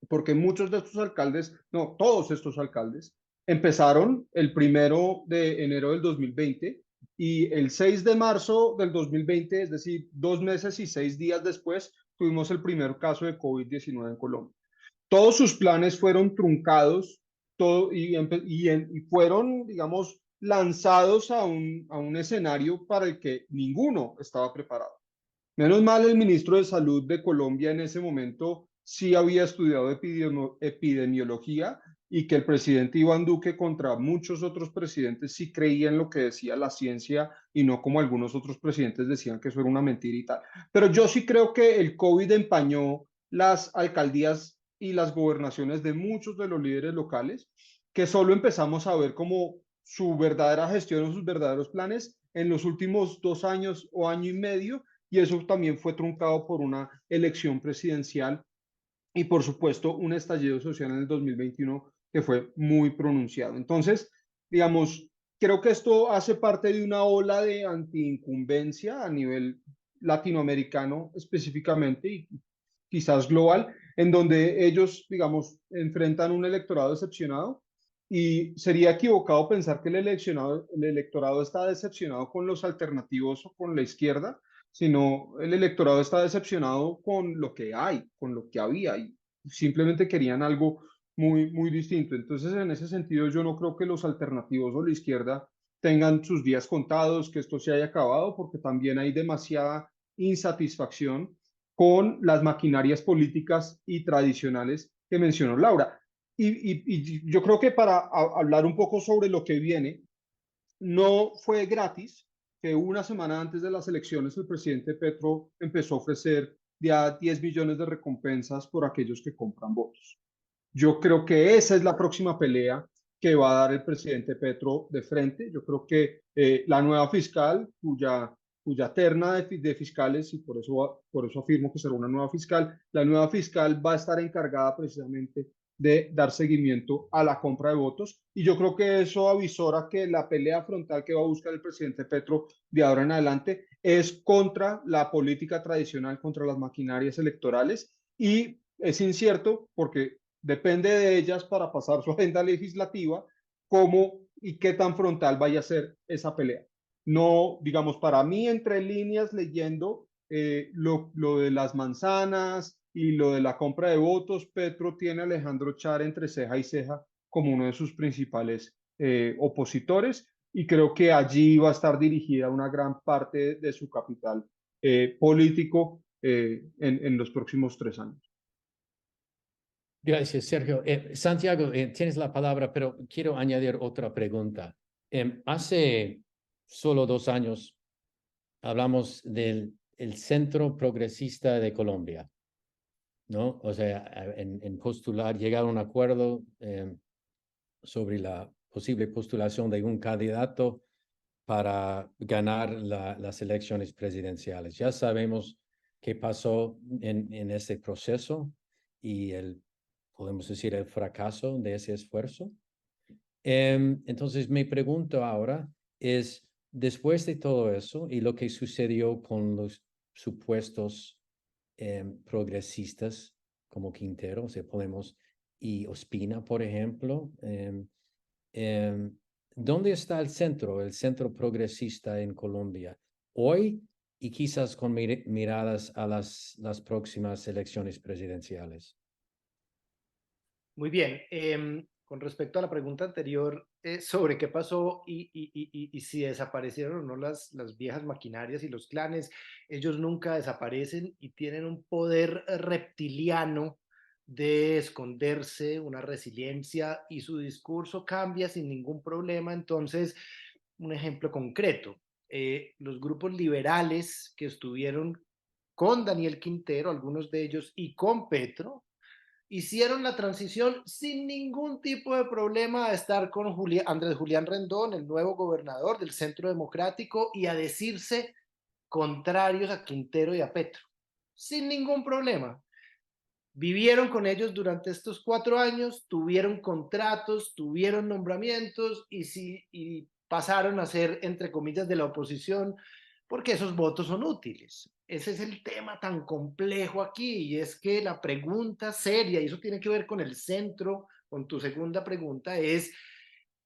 porque muchos de estos alcaldes, no, todos estos alcaldes, empezaron el 1 de enero del 2020 y el 6 de marzo del 2020, es decir, 2 meses y 6 días después, tuvimos el primer caso de COVID-19 en Colombia. Todos sus planes fueron truncados y fueron, digamos, lanzados a un escenario para el que ninguno estaba preparado. Menos mal el ministro de Salud de Colombia en ese momento sí había estudiado epidemiología y que el presidente Iván Duque contra muchos otros presidentes sí creía en lo que decía la ciencia y no como algunos otros presidentes decían que eso era una mentira y tal. Pero yo sí creo que el COVID empañó las alcaldías y las gobernaciones de muchos de los líderes locales, que solo empezamos a ver como su verdadera gestión o sus verdaderos planes en los últimos 2 años o año y medio, y eso también fue truncado por una elección presidencial y por supuesto un estallido social en el 2021 que fue muy pronunciado. Entonces, digamos, creo que esto hace parte de una ola de antiincumbencia a nivel latinoamericano específicamente y quizás global, en donde ellos, digamos, enfrentan un electorado decepcionado y sería equivocado pensar que el electorado está decepcionado con los alternativos o con la izquierda, sino el electorado está decepcionado con lo que hay, con lo que había, y simplemente querían algo muy, muy distinto. Entonces, en ese sentido, yo no creo que los alternativos o la izquierda tengan sus días contados, que esto se haya acabado, porque también hay demasiada insatisfacción con las maquinarias políticas y tradicionales que mencionó Laura. Y yo creo que para hablar un poco sobre lo que viene, no fue gratis que una semana antes de las elecciones el presidente Petro empezó a ofrecer ya 10 millones de recompensas por aquellos que compran votos. Yo creo que esa es la próxima pelea que va a dar el presidente Petro de frente. Yo creo que la nueva fiscal, cuya terna de fiscales, y por eso afirmo que será una nueva fiscal, la nueva fiscal va a estar encargada precisamente de dar seguimiento a la compra de votos. Y yo creo que eso avisora que la pelea frontal que va a buscar el presidente Petro de ahora en adelante es contra la política tradicional, contra las maquinarias electorales. Y es incierto porque depende de ellas para pasar su agenda legislativa, cómo y qué tan frontal vaya a ser esa pelea. No, digamos, para mí, entre líneas, leyendo lo de las manzanas y lo de la compra de votos, Petro tiene a Alejandro Char entre ceja y ceja como uno de sus principales opositores, y creo que allí va a estar dirigida una gran parte de su capital político en los próximos 3 años. Gracias, Sergio. Santiago, tienes la palabra, pero quiero añadir otra pregunta. Hace solo 2 años hablamos del Centro Progresista de Colombia, ¿no? O sea, en postular, llegar a un acuerdo sobre la posible postulación de un candidato para ganar las elecciones presidenciales. Ya sabemos qué pasó en ese proceso y podemos decir, el fracaso de ese esfuerzo. Entonces, mi pregunta ahora es, después de todo eso y lo que sucedió con los supuestos progresistas como Quintero, o sea, Podemos y Ospina, por ejemplo, ¿dónde está el centro progresista en Colombia hoy y quizás con miradas a las próximas elecciones presidenciales? Muy bien. Con respecto a la pregunta anterior sobre qué pasó y si desaparecieron o no las viejas maquinarias y los clanes, ellos nunca desaparecen y tienen un poder reptiliano de esconderse, una resiliencia, y su discurso cambia sin ningún problema. Entonces, un ejemplo concreto, los grupos liberales que estuvieron con Daniel Quintero, algunos de ellos, y con Petro, hicieron la transición sin ningún tipo de problema a estar con Andrés Julián Rendón, el nuevo gobernador del Centro Democrático, y a decirse contrarios a Quintero y a Petro, sin ningún problema. Vivieron con ellos durante estos 4 años, tuvieron contratos, tuvieron nombramientos y pasaron a ser, entre comillas, de la oposición, porque esos votos son útiles. Ese es el tema tan complejo aquí, y es que la pregunta seria, y eso tiene que ver con el centro, con tu segunda pregunta, es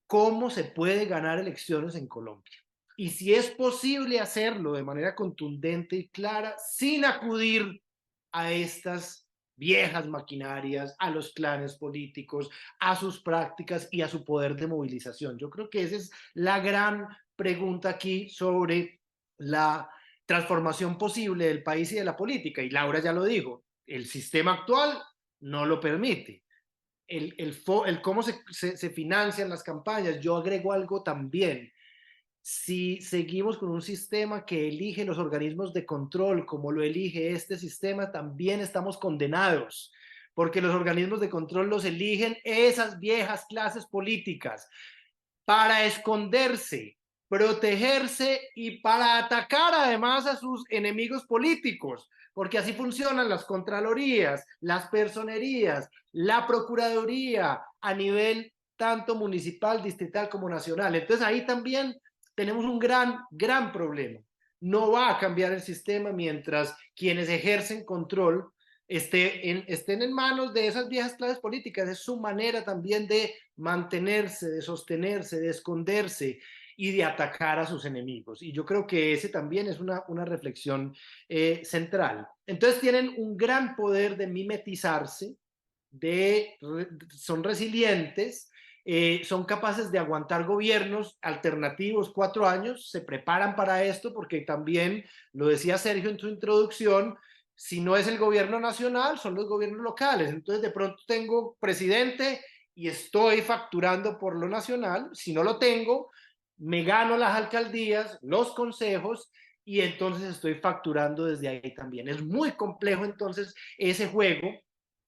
cómo se puede ganar elecciones en Colombia. Y si es posible hacerlo de manera contundente y clara, sin acudir a estas viejas maquinarias, a los clanes políticos, a sus prácticas y a su poder de movilización. Yo creo que esa es la gran pregunta aquí sobre la transformación posible del país y de la política. Y Laura ya lo dijo, el sistema actual no lo permite. El cómo se financian las campañas. Yo agrego algo también. Si seguimos con un sistema que elige los organismos de control como lo elige este sistema, también estamos condenados, porque los organismos de control los eligen esas viejas clases políticas para esconderse, protegerse y para atacar además a sus enemigos políticos, porque así funcionan las contralorías, las personerías, la procuraduría a nivel tanto municipal, distrital como nacional. Entonces ahí también tenemos un gran problema. No va a cambiar el sistema mientras quienes ejercen control estén en manos de esas viejas clases políticas. Es su manera también de mantenerse, de sostenerse, de esconderse y de atacar a sus enemigos. Y yo creo que ese también es una reflexión central. Entonces tienen un gran poder de mimetizarse, son resilientes, son capaces de aguantar gobiernos alternativos 4 años, se preparan para esto porque también, lo decía Sergio en su introducción, si no es el gobierno nacional, son los gobiernos locales. Entonces de pronto tengo presidente y estoy facturando por lo nacional. Si no lo tengo, me gano las alcaldías, los consejos, y entonces estoy facturando desde ahí también. Es muy complejo entonces ese juego,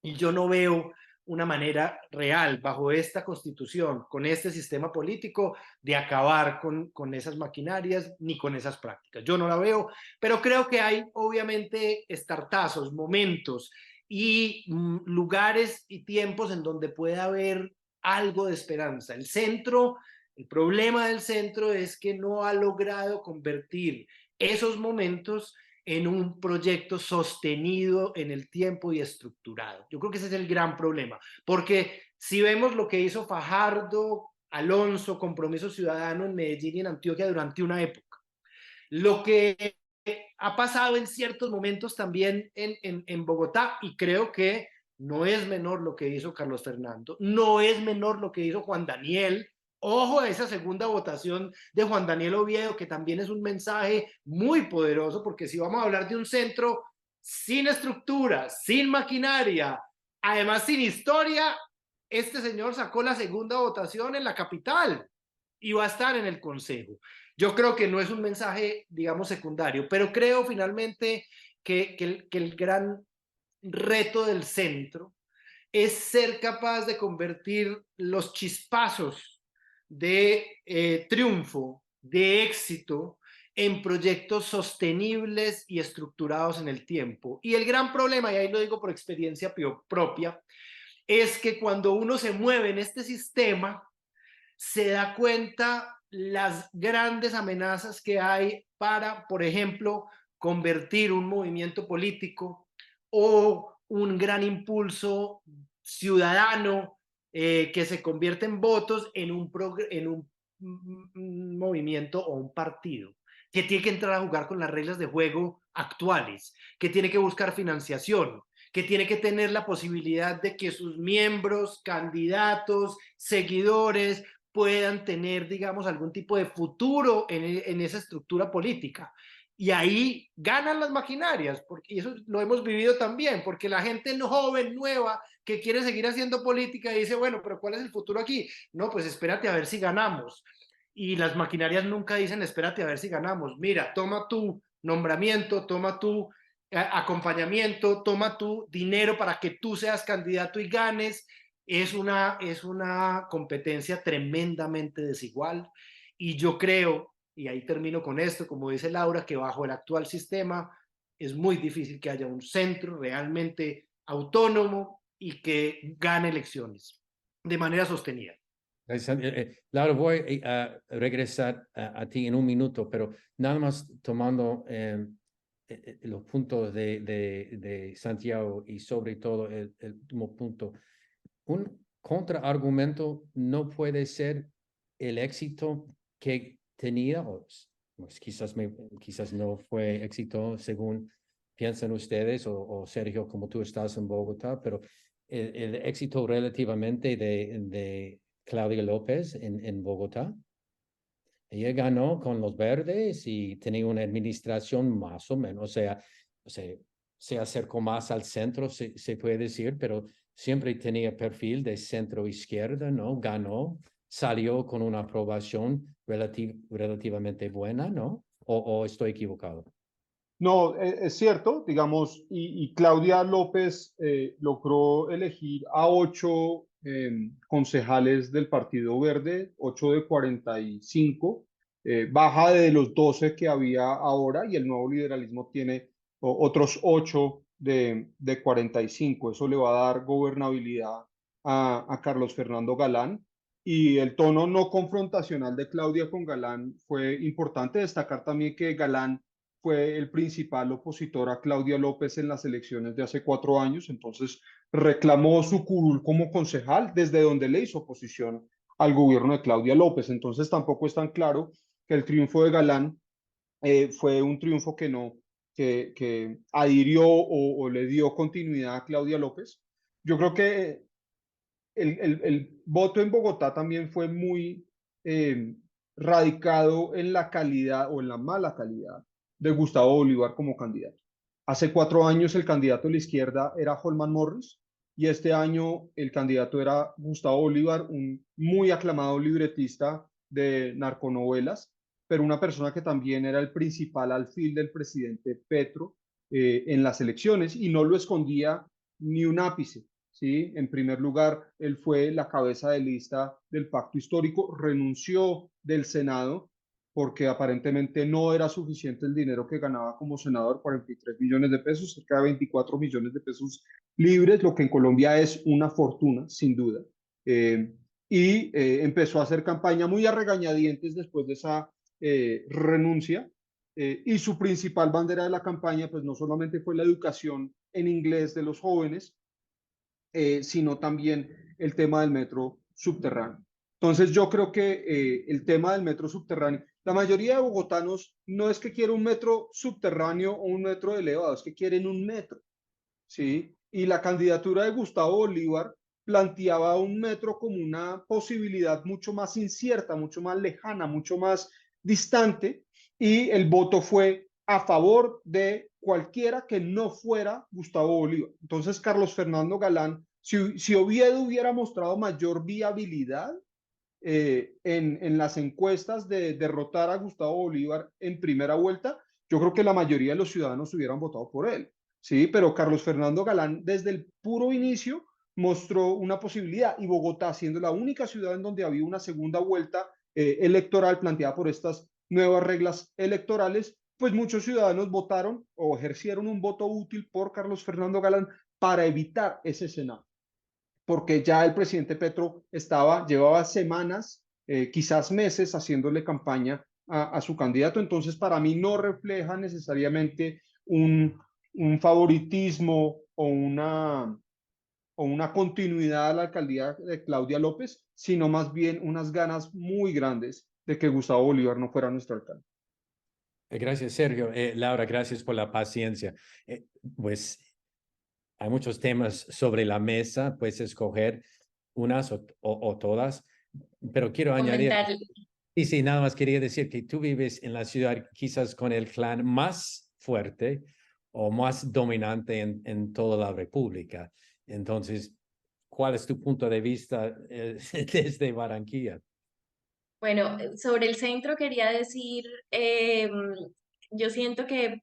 y yo no veo una manera real bajo esta constitución, con este sistema político, de acabar con esas maquinarias ni con esas prácticas. Yo no la veo, pero creo que hay obviamente estartazos, momentos y lugares y tiempos en donde puede haber algo de esperanza. El problema del centro es que no ha logrado convertir esos momentos en un proyecto sostenido en el tiempo y estructurado. Yo creo que ese es el gran problema, porque si vemos lo que hizo Fajardo, Alonso, Compromiso Ciudadano en Medellín y en Antioquia durante una época, lo que ha pasado en ciertos momentos también en Bogotá, y creo que no es menor lo que hizo Carlos Fernando, no es menor lo que hizo Juan Daniel. Ojo a esa segunda votación de Juan Daniel Oviedo, que también es un mensaje muy poderoso, porque si vamos a hablar de un centro sin estructura, sin maquinaria, además sin historia, este señor sacó la segunda votación en la capital y va a estar en el consejo. Yo creo que no es un mensaje, digamos, secundario, pero creo finalmente que el gran reto del centro es ser capaz de convertir los chispazos de triunfo, de éxito, en proyectos sostenibles y estructurados en el tiempo. Y el gran problema, y ahí lo digo por experiencia propia, es que cuando uno se mueve en este sistema, se da cuenta las grandes amenazas que hay para, por ejemplo, convertir un movimiento político o un gran impulso ciudadano que se convierte en votos en un movimiento o un partido que tiene que entrar a jugar con las reglas de juego actuales, que tiene que buscar financiación, que tiene que tener la posibilidad de que sus miembros, candidatos, seguidores puedan tener, digamos, algún tipo de futuro en esa estructura política. Y ahí ganan las maquinarias, porque eso lo hemos vivido también, porque la gente joven, nueva, que quiere seguir haciendo política y dice, bueno, pero ¿cuál es el futuro aquí? No, pues espérate a ver si ganamos. Y las maquinarias nunca dicen, espérate a ver si ganamos. Mira, toma tu nombramiento, toma tu acompañamiento, toma tu dinero para que tú seas candidato y ganes. Es una competencia tremendamente desigual. Y yo creo, y ahí termino con esto, como dice Laura, que bajo el actual sistema es muy difícil que haya un centro realmente autónomo y que gane elecciones de manera sostenida. Laura, voy a regresar a ti en un minuto, pero nada más tomando los puntos de Santiago y sobre todo el último punto. Un contraargumento no puede ser el éxito que tenía, o pues quizás no fue éxito según piensan ustedes, o Sergio, como tú estás en Bogotá, pero el éxito relativamente de Claudia López en Bogotá. Ella ganó con los verdes y tenía una administración más o menos, o sea, se acercó más al centro, se puede decir, pero siempre tenía perfil de centro izquierda, ¿no? Ganó, salió con una aprobación relativamente buena, ¿no? ¿O estoy equivocado? No, es cierto, digamos, y Claudia López logró elegir a 8 concejales del Partido Verde, 8 de 45, baja de los 12 que había ahora, y el nuevo liberalismo tiene otros 8 de 45. Eso le va a dar gobernabilidad a Carlos Fernando Galán. Y el tono no confrontacional de Claudia con Galán fue importante. Destacar también que Galán fue el principal opositor a Claudia López en las elecciones de hace 4 años, entonces reclamó su curul como concejal desde donde le hizo oposición al gobierno de Claudia López. Entonces tampoco es tan claro que el triunfo de Galán fue un triunfo que no, que adhirió o le dio continuidad a Claudia López. Yo creo que el voto en Bogotá también fue muy radicado en la calidad o en la mala calidad de Gustavo Bolívar como candidato. Hace 4 años el candidato de la izquierda era Holman Morris y este año el candidato era Gustavo Bolívar, un muy aclamado libretista de narconovelas, pero una persona que también era el principal alfil del presidente Petro en las elecciones y no lo escondía ni un ápice. ¿Sí? En primer lugar, él fue la cabeza de lista del pacto histórico, renunció del Senado porque aparentemente no era suficiente el dinero que ganaba como senador, 43 millones de pesos, cerca de 24 millones de pesos libres, lo que en Colombia es una fortuna, sin duda. Empezó a hacer campaña muy a regañadientes después de esa renuncia. Y su principal bandera de la campaña, pues no solamente fue la educación en inglés de los jóvenes, sino también el tema del metro subterráneo. Entonces yo creo que el tema del metro subterráneo, la mayoría de bogotanos no es que quiera un metro subterráneo o un metro elevado, es que quieren un metro, ¿sí? Y la candidatura de Gustavo Bolívar planteaba un metro como una posibilidad mucho más incierta, mucho más lejana, mucho más distante, y el voto fue a favor de cualquiera que no fuera Gustavo Bolívar. Entonces, Carlos Fernando Galán, si Oviedo hubiera mostrado mayor viabilidad en las encuestas de derrotar a Gustavo Bolívar en primera vuelta, yo creo que la mayoría de los ciudadanos hubieran votado por él. Sí, pero Carlos Fernando Galán desde el puro inicio mostró una posibilidad y Bogotá, siendo la única ciudad en donde había una segunda vuelta electoral planteada por estas nuevas reglas electorales, pues muchos ciudadanos votaron o ejercieron un voto útil por Carlos Fernando Galán para evitar ese escenario, porque ya el presidente Petro llevaba semanas quizás meses haciéndole campaña a su candidato. Entonces, para mí no refleja necesariamente un favoritismo o una continuidad a la alcaldía de Claudia López, sino más bien unas ganas muy grandes de que Gustavo Bolívar no fuera nuestro alcalde. Gracias, Sergio. Laura, gracias por la paciencia. Pues hay muchos temas sobre la mesa, puedes escoger unas o todas, pero quiero añadir, Comentar. y sí, nada más quería decir que tú vives en la ciudad quizás con el clan más fuerte o más dominante en toda la República. Entonces, ¿cuál es tu punto de vista desde Barranquilla? Bueno, sobre el centro quería decir, yo siento que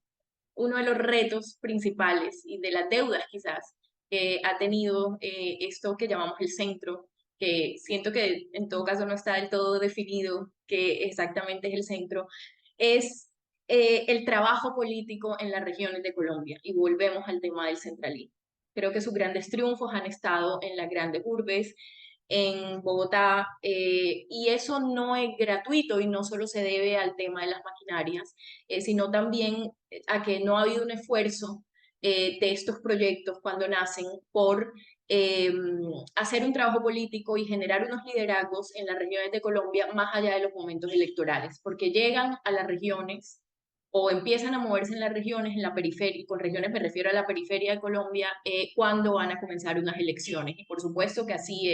uno de los retos principales y de las deudas quizás que ha tenido esto que llamamos el centro, que siento que en todo caso no está del todo definido qué exactamente es el centro, es el trabajo político en las regiones de Colombia. Y volvemos al tema del centralismo. Creo que sus grandes triunfos han estado en las grandes urbes, en Bogotá, y eso no es gratuito y no solo se debe al tema de las maquinarias, sino también a que no ha habido un esfuerzo de estos proyectos cuando nacen por eh, hacer un trabajo político y generar unos liderazgos en las regiones de Colombia más allá de los momentos electorales, porque llegan a las regiones o empiezan a moverse en las regiones, en la periferia, y con regiones me refiero a la periferia de Colombia, cuando van a comenzar unas elecciones. Y por supuesto que así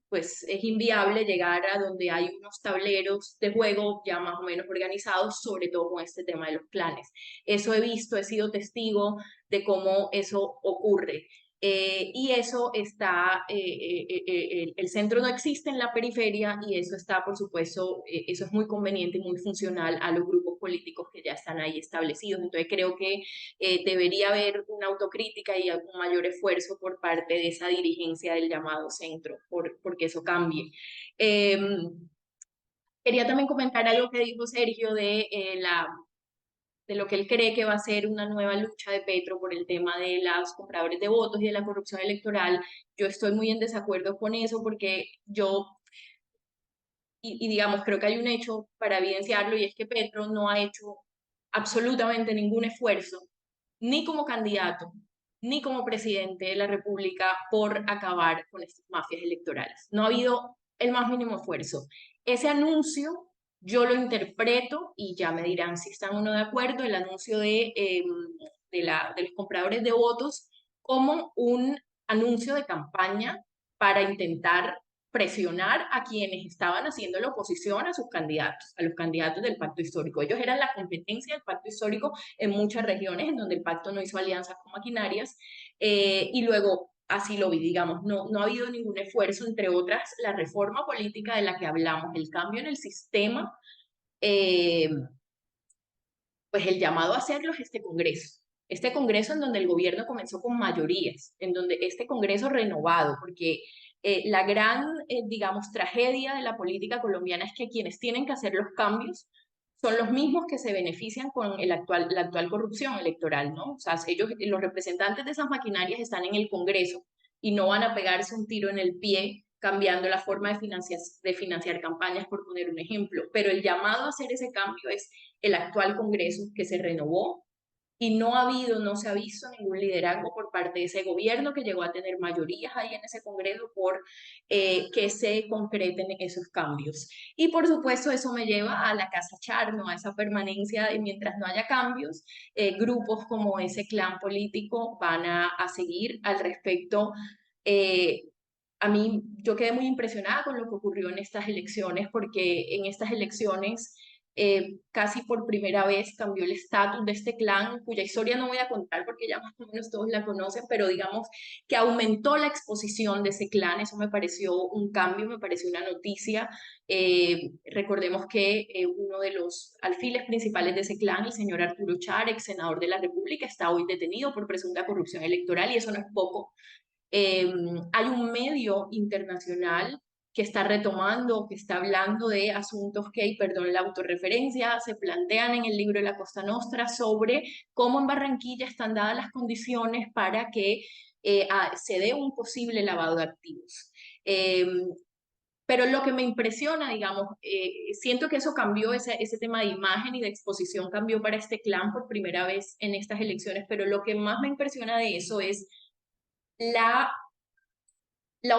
pues, es inviable llegar a donde hay unos tableros de juego ya más o menos organizados, sobre todo con este tema de los clanes. Eso he visto, he sido testigo de cómo eso ocurre. Y eso está, el centro no existe en la periferia y eso está, por supuesto, eso es muy conveniente y muy funcional a los grupos políticos que ya están ahí establecidos. Entonces creo que debería haber una autocrítica y un mayor esfuerzo por parte de esa dirigencia del llamado centro, porque eso cambie. Quería también comentar algo que dijo Sergio de lo que él cree que va a ser una nueva lucha de Petro por el tema de los compradores de votos y de la corrupción electoral. Yo estoy muy en desacuerdo con eso porque y digamos, creo que hay un hecho para evidenciarlo y es que Petro no ha hecho absolutamente ningún esfuerzo, ni como candidato, ni como presidente de la República, por acabar con estas mafias electorales. No ha habido el más mínimo esfuerzo. Ese anuncio yo lo interpreto, y ya me dirán si están o no de acuerdo, el anuncio de los compradores de votos como un anuncio de campaña para intentar presionar a quienes estaban haciendo la oposición a sus candidatos, a los candidatos del pacto histórico. Ellos eran la competencia del pacto histórico en muchas regiones en donde el pacto no hizo alianzas con maquinarias, y luego así lo vi, digamos, no ha habido ningún esfuerzo, entre otras, la reforma política de la que hablamos, el cambio en el sistema, eh, pues el llamado a hacerlo es este congreso en donde el gobierno comenzó con mayorías, en donde este congreso renovado, porque la gran, digamos, tragedia de la política colombiana es que quienes tienen que hacer los cambios son los mismos que se benefician con la actual corrupción electoral, ¿no? O sea, ellos, los representantes de esas maquinarias están en el Congreso y no van a pegarse un tiro en el pie cambiando la forma de financiar campañas, por poner un ejemplo. Pero el llamado a hacer ese cambio es el actual Congreso que se renovó y no se ha visto ningún liderazgo por parte de ese gobierno que llegó a tener mayorías ahí en ese Congreso por que se concreten esos cambios. Y por supuesto eso me lleva a la Casa Charno, a esa permanencia de mientras no haya cambios, grupos como ese clan político van a seguir al respecto. Eh, a mí, yo quedé muy impresionada con lo que ocurrió en estas elecciones, porque en estas elecciones casi por primera vez cambió el estatus de este clan, cuya historia no voy a contar porque ya más o menos todos la conocen, pero digamos que aumentó la exposición de ese clan. Eso me pareció un cambio, me pareció una noticia. Recordemos que uno de los alfiles principales de ese clan, el señor Arturo Char, ex senador de la República, está hoy detenido por presunta corrupción electoral y eso no es poco. Hay un medio internacional que está retomando, que está hablando de asuntos que, y perdón la autorreferencia, se plantean en el libro de la Costa Nostra sobre cómo en Barranquilla están dadas las condiciones para que se dé un posible lavado de activos. Pero lo que me impresiona, digamos, siento que eso cambió, ese tema de imagen y de exposición cambió para este clan por primera vez en estas elecciones, pero lo que más me impresiona de eso es la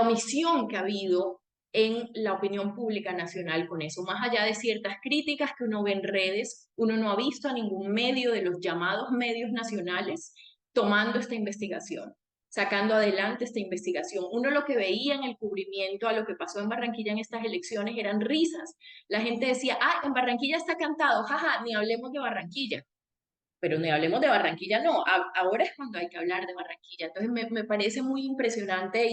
omisión que ha habido en la opinión pública nacional con eso. Más allá de ciertas críticas que uno ve en redes, uno no ha visto a ningún medio de los llamados medios nacionales tomando esta investigación, sacando adelante esta investigación. Uno lo que veía en el cubrimiento a lo que pasó en Barranquilla en estas elecciones eran risas. La gente decía, ah, en Barranquilla está cantado, jaja, ni hablemos de Barranquilla. Pero ni hablemos de Barranquilla, no, ahora es cuando hay que hablar de Barranquilla. Entonces me parece muy impresionante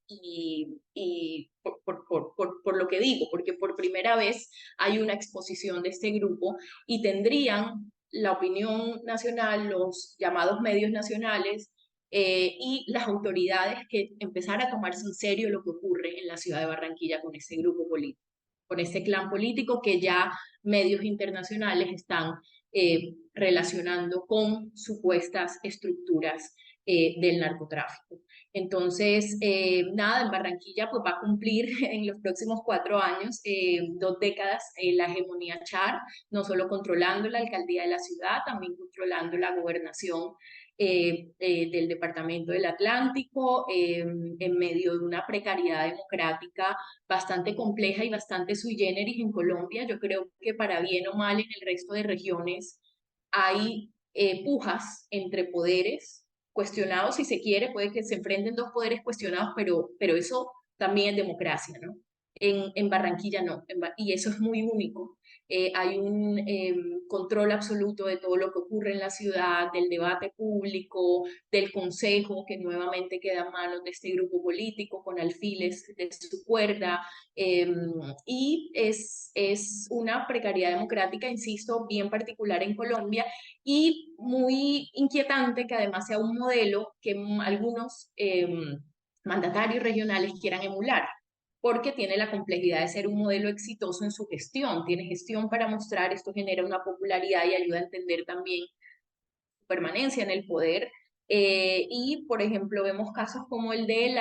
y por lo que digo, porque por primera vez hay una exposición de este grupo y tendrían la opinión nacional, los llamados medios nacionales y las autoridades que empezar a tomarse en serio lo que ocurre en la ciudad de Barranquilla con ese grupo político, con ese clan político que ya medios internacionales están relacionando con supuestas estructuras del narcotráfico. Entonces, nada, en Barranquilla pues va a cumplir en los próximos 4 años, 2 décadas, la hegemonía Char, no solo controlando la alcaldía de la ciudad, también controlando la gobernación del Departamento del Atlántico, en medio de una precariedad democrática bastante compleja y bastante sui generis en Colombia. Yo creo que para bien o mal en el resto de regiones hay pujas entre poderes cuestionados, si se quiere, puede que se enfrenten 2 poderes cuestionados, pero eso también es democracia, ¿no? En Barranquilla no, y eso es muy único. Hay un control absoluto de todo lo que ocurre en la ciudad, del debate público, del consejo, que nuevamente queda en manos de este grupo político con alfiles de su cuerda, y es una precariedad democrática, insisto, bien particular en Colombia y muy inquietante que además sea un modelo que algunos mandatarios regionales quieran emular, porque tiene la complejidad de ser un modelo exitoso en su gestión, tiene gestión para mostrar, esto genera una popularidad y ayuda a entender también su permanencia en el poder. Y, por ejemplo, vemos casos como el del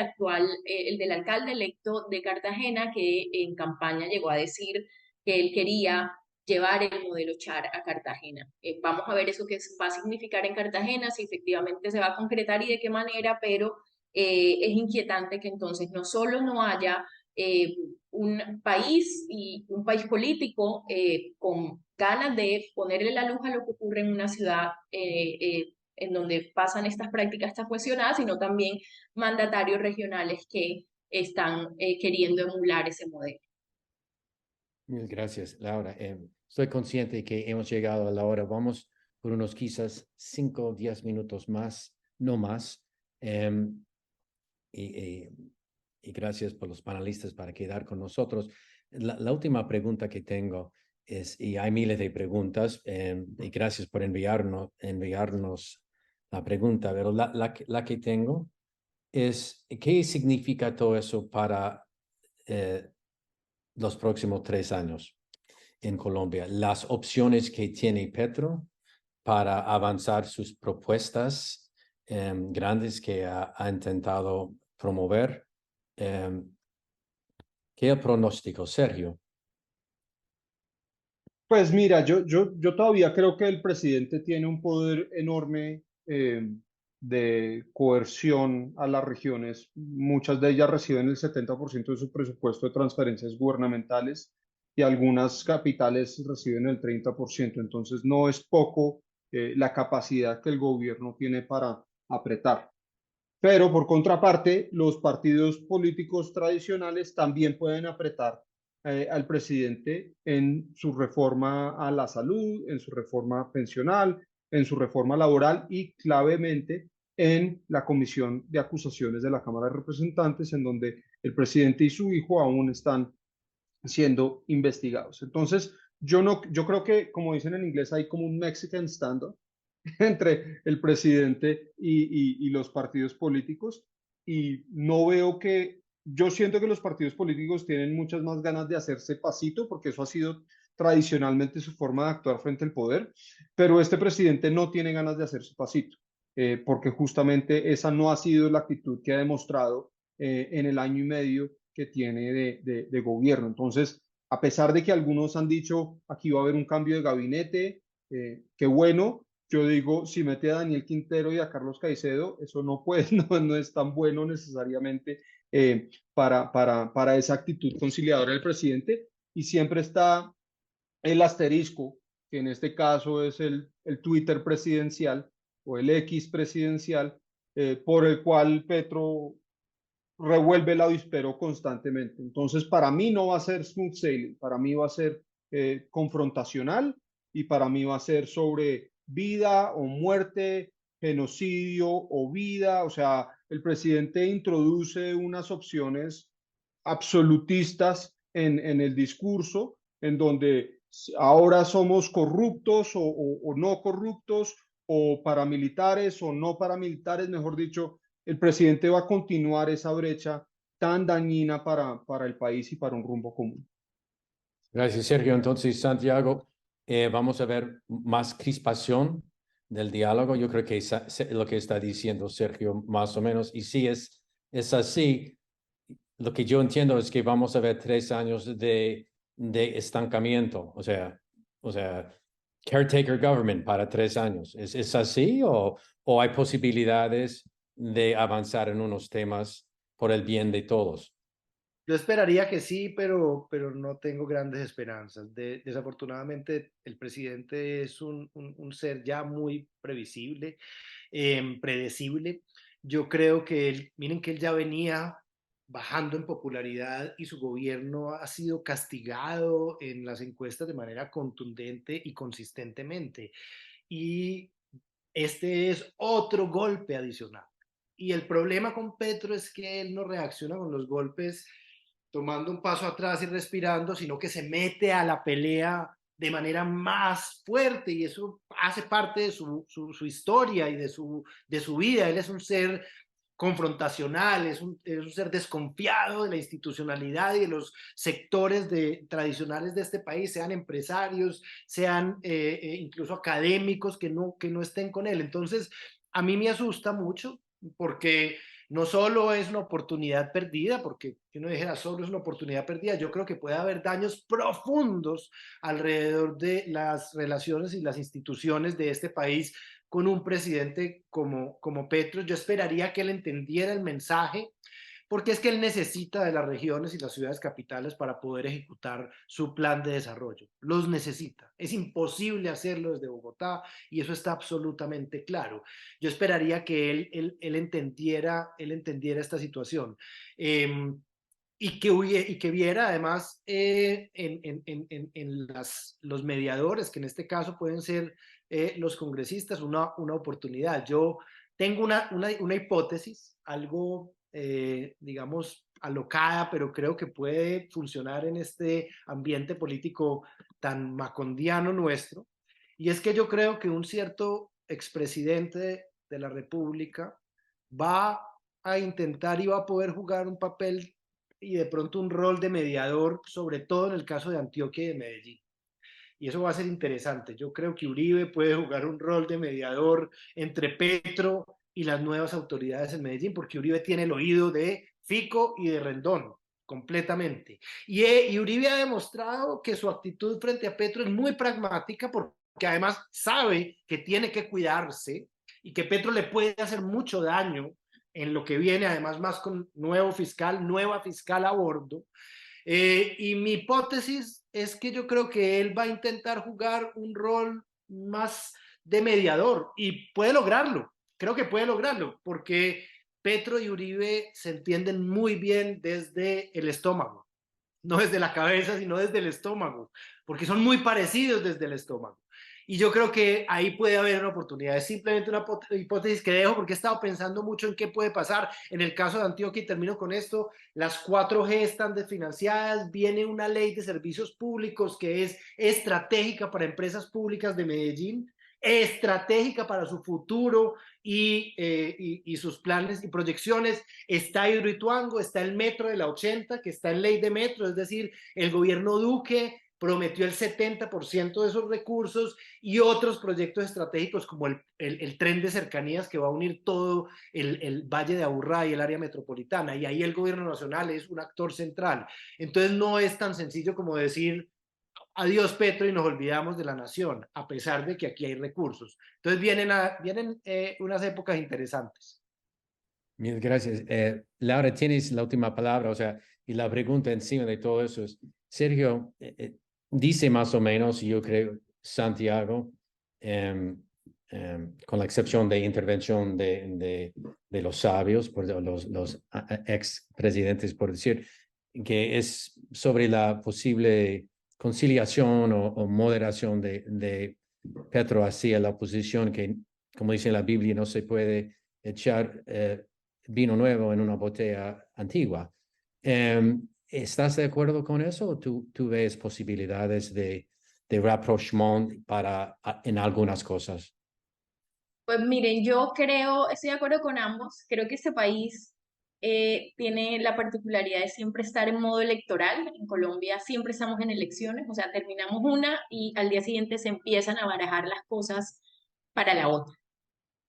el del alcalde electo de Cartagena, que en campaña llegó a decir que él quería llevar el modelo Char a Cartagena. Vamos a ver eso que va a significar en Cartagena, si efectivamente se va a concretar y de qué manera, pero es inquietante que entonces no solo no haya un país y un país político con ganas de ponerle la luz a lo que ocurre en una ciudad en donde pasan estas prácticas estas cuestionadas, sino también mandatarios regionales que están queriendo emular ese modelo. Mil gracias, Laura. Estoy consciente de que hemos llegado a la hora. Vamos por unos quizás 5 o 10 minutos más, no más. Y gracias por los panelistas para quedar con nosotros. La última pregunta que tengo es, y hay miles de preguntas, y gracias por enviarnos la pregunta, pero la que tengo es, ¿qué significa todo eso para los próximos 3 años en Colombia? Las opciones que tiene Petro para avanzar sus propuestas grandes que ha intentado promover. ¿Qué es el pronóstico, Sergio? Pues mira, yo todavía creo que el presidente tiene un poder enorme de coerción a las regiones. Muchas de ellas reciben el 70% de su presupuesto de transferencias gubernamentales y algunas capitales reciben el 30%. Entonces no es poco la capacidad que el gobierno tiene para apretar. Pero por contraparte, los partidos políticos tradicionales también pueden apretar al presidente en su reforma a la salud, en su reforma pensional, en su reforma laboral y clavemente en la comisión de acusaciones de la Cámara de Representantes, en donde el presidente y su hijo aún están siendo investigados. Entonces, yo creo que, como dicen en inglés, hay como un Mexican standoff entre el presidente y los partidos políticos, y no veo que, yo siento que los partidos políticos tienen muchas más ganas de hacerse pasito, porque eso ha sido tradicionalmente su forma de actuar frente al poder, pero este presidente no tiene ganas de hacerse pasito, porque justamente esa no ha sido la actitud que ha demostrado en el año y medio que tiene de gobierno. Entonces, a pesar de que algunos han dicho aquí va a haber un cambio de gabinete, qué bueno, yo digo, si mete a Daniel Quintero y a Carlos Caicedo, eso no puede, no es tan bueno necesariamente para esa actitud conciliadora del presidente. Y siempre está el asterisco, que en este caso es el Twitter presidencial o el X presidencial, por el cual Petro revuelve el avispero constantemente. Entonces, para mí no va a ser smooth sailing, para mí va a ser confrontacional y para mí va a ser sobre vida o muerte, genocidio o vida. O sea, el presidente introduce unas opciones absolutistas en el discurso, en donde ahora somos corruptos o no corruptos, o paramilitares o no paramilitares, mejor dicho, el presidente va a continuar esa brecha tan dañina para el país y para un rumbo común. Gracias, Sergio. Entonces, Santiago, vamos a ver más crispación del diálogo. Yo creo que es lo que está diciendo Sergio, más o menos. Y sí, es así. Lo que yo entiendo es que vamos a ver 3 años de estancamiento. O sea, caretaker government para 3 años. ¿Es así o hay posibilidades de avanzar en unos temas por el bien de todos? Yo esperaría que sí, pero no tengo grandes esperanzas. Desafortunadamente, el presidente es un ser ya muy previsible, predecible. Yo creo que miren que él ya venía bajando en popularidad y su gobierno ha sido castigado en las encuestas de manera contundente y consistentemente. Y este es otro golpe adicional. Y el problema con Petro es que él no reacciona con los golpes tomando un paso atrás y respirando, sino que se mete a la pelea de manera más fuerte y eso hace parte de su historia y de su vida. Él es un ser confrontacional, es un ser desconfiado de la institucionalidad y de los sectores tradicionales de este país, sean empresarios, sean incluso académicos que no estén con él. Entonces, a mí me asusta mucho porque no solo es una oportunidad perdida, porque si uno dijera solo es una oportunidad perdida, yo creo que puede haber daños profundos alrededor de las relaciones y las instituciones de este país con un presidente como Petro. Yo esperaría que él entendiera el mensaje, porque es que él necesita de las regiones y las ciudades capitales para poder ejecutar su plan de desarrollo. Los necesita. Es imposible hacerlo desde Bogotá y eso está absolutamente claro. Yo esperaría que él entendiera esta situación. Y que viera además en los mediadores, que en este caso pueden ser los congresistas, una oportunidad. Yo tengo una hipótesis, algo, digamos, alocada, pero creo que puede funcionar en este ambiente político tan macondiano nuestro, y es que yo creo que un cierto expresidente de la República va a intentar y va a poder jugar un papel y de pronto un rol de mediador, sobre todo en el caso de Antioquia y de Medellín. Y eso va a ser interesante. Yo creo que Uribe puede jugar un rol de mediador entre Petro y las nuevas autoridades en Medellín, porque Uribe tiene el oído de Fico y de Rendón, completamente. Y Uribe ha demostrado que su actitud frente a Petro es muy pragmática, porque además sabe que tiene que cuidarse y que Petro le puede hacer mucho daño en lo que viene, además más con nueva fiscal a bordo. Y mi hipótesis es que yo creo que él va a intentar jugar un rol más de mediador y puede lograrlo, creo que puede lograrlo, porque Petro y Uribe se entienden muy bien desde el estómago, no desde la cabeza, sino desde el estómago, porque son muy parecidos desde el estómago. Y yo creo que ahí puede haber una oportunidad. Es simplemente una hipótesis que dejo porque he estado pensando mucho en qué puede pasar. En el caso de Antioquia, y termino con esto, las 4G están desfinanciadas, viene una ley de servicios públicos que es estratégica para empresas públicas de Medellín, estratégica para su futuro y sus planes y proyecciones. Está Hidroituango, está el metro de la 80, que está en ley de metro, es decir, el gobierno Duque prometió el 70% de esos recursos y otros proyectos estratégicos como el tren de cercanías que va a unir todo el Valle de Aburrá y el área metropolitana, y ahí el gobierno nacional es un actor central. Entonces no es tan sencillo como decir adiós Petro y nos olvidamos de la nación, a pesar de que aquí hay recursos. Entonces vienen unas épocas interesantes. Mil gracias. Laura, tienes la última palabra, o sea, y la pregunta encima de todo eso es, Sergio, dice más o menos, yo creo, Santiago, con la excepción de intervención de los sabios, por los ex presidentes, por decir, que es sobre la posible conciliación o moderación de Petro hacia la oposición, que, como dice la Biblia, no se puede echar vino nuevo en una botella antigua. ¿Estás de acuerdo con eso o tú ves posibilidades de rapprochement en algunas cosas? Pues miren, estoy de acuerdo con ambos. Creo que este país tiene la particularidad de siempre estar en modo electoral. En Colombia siempre estamos en elecciones, o sea, terminamos una y al día siguiente se empiezan a barajar las cosas para la otra.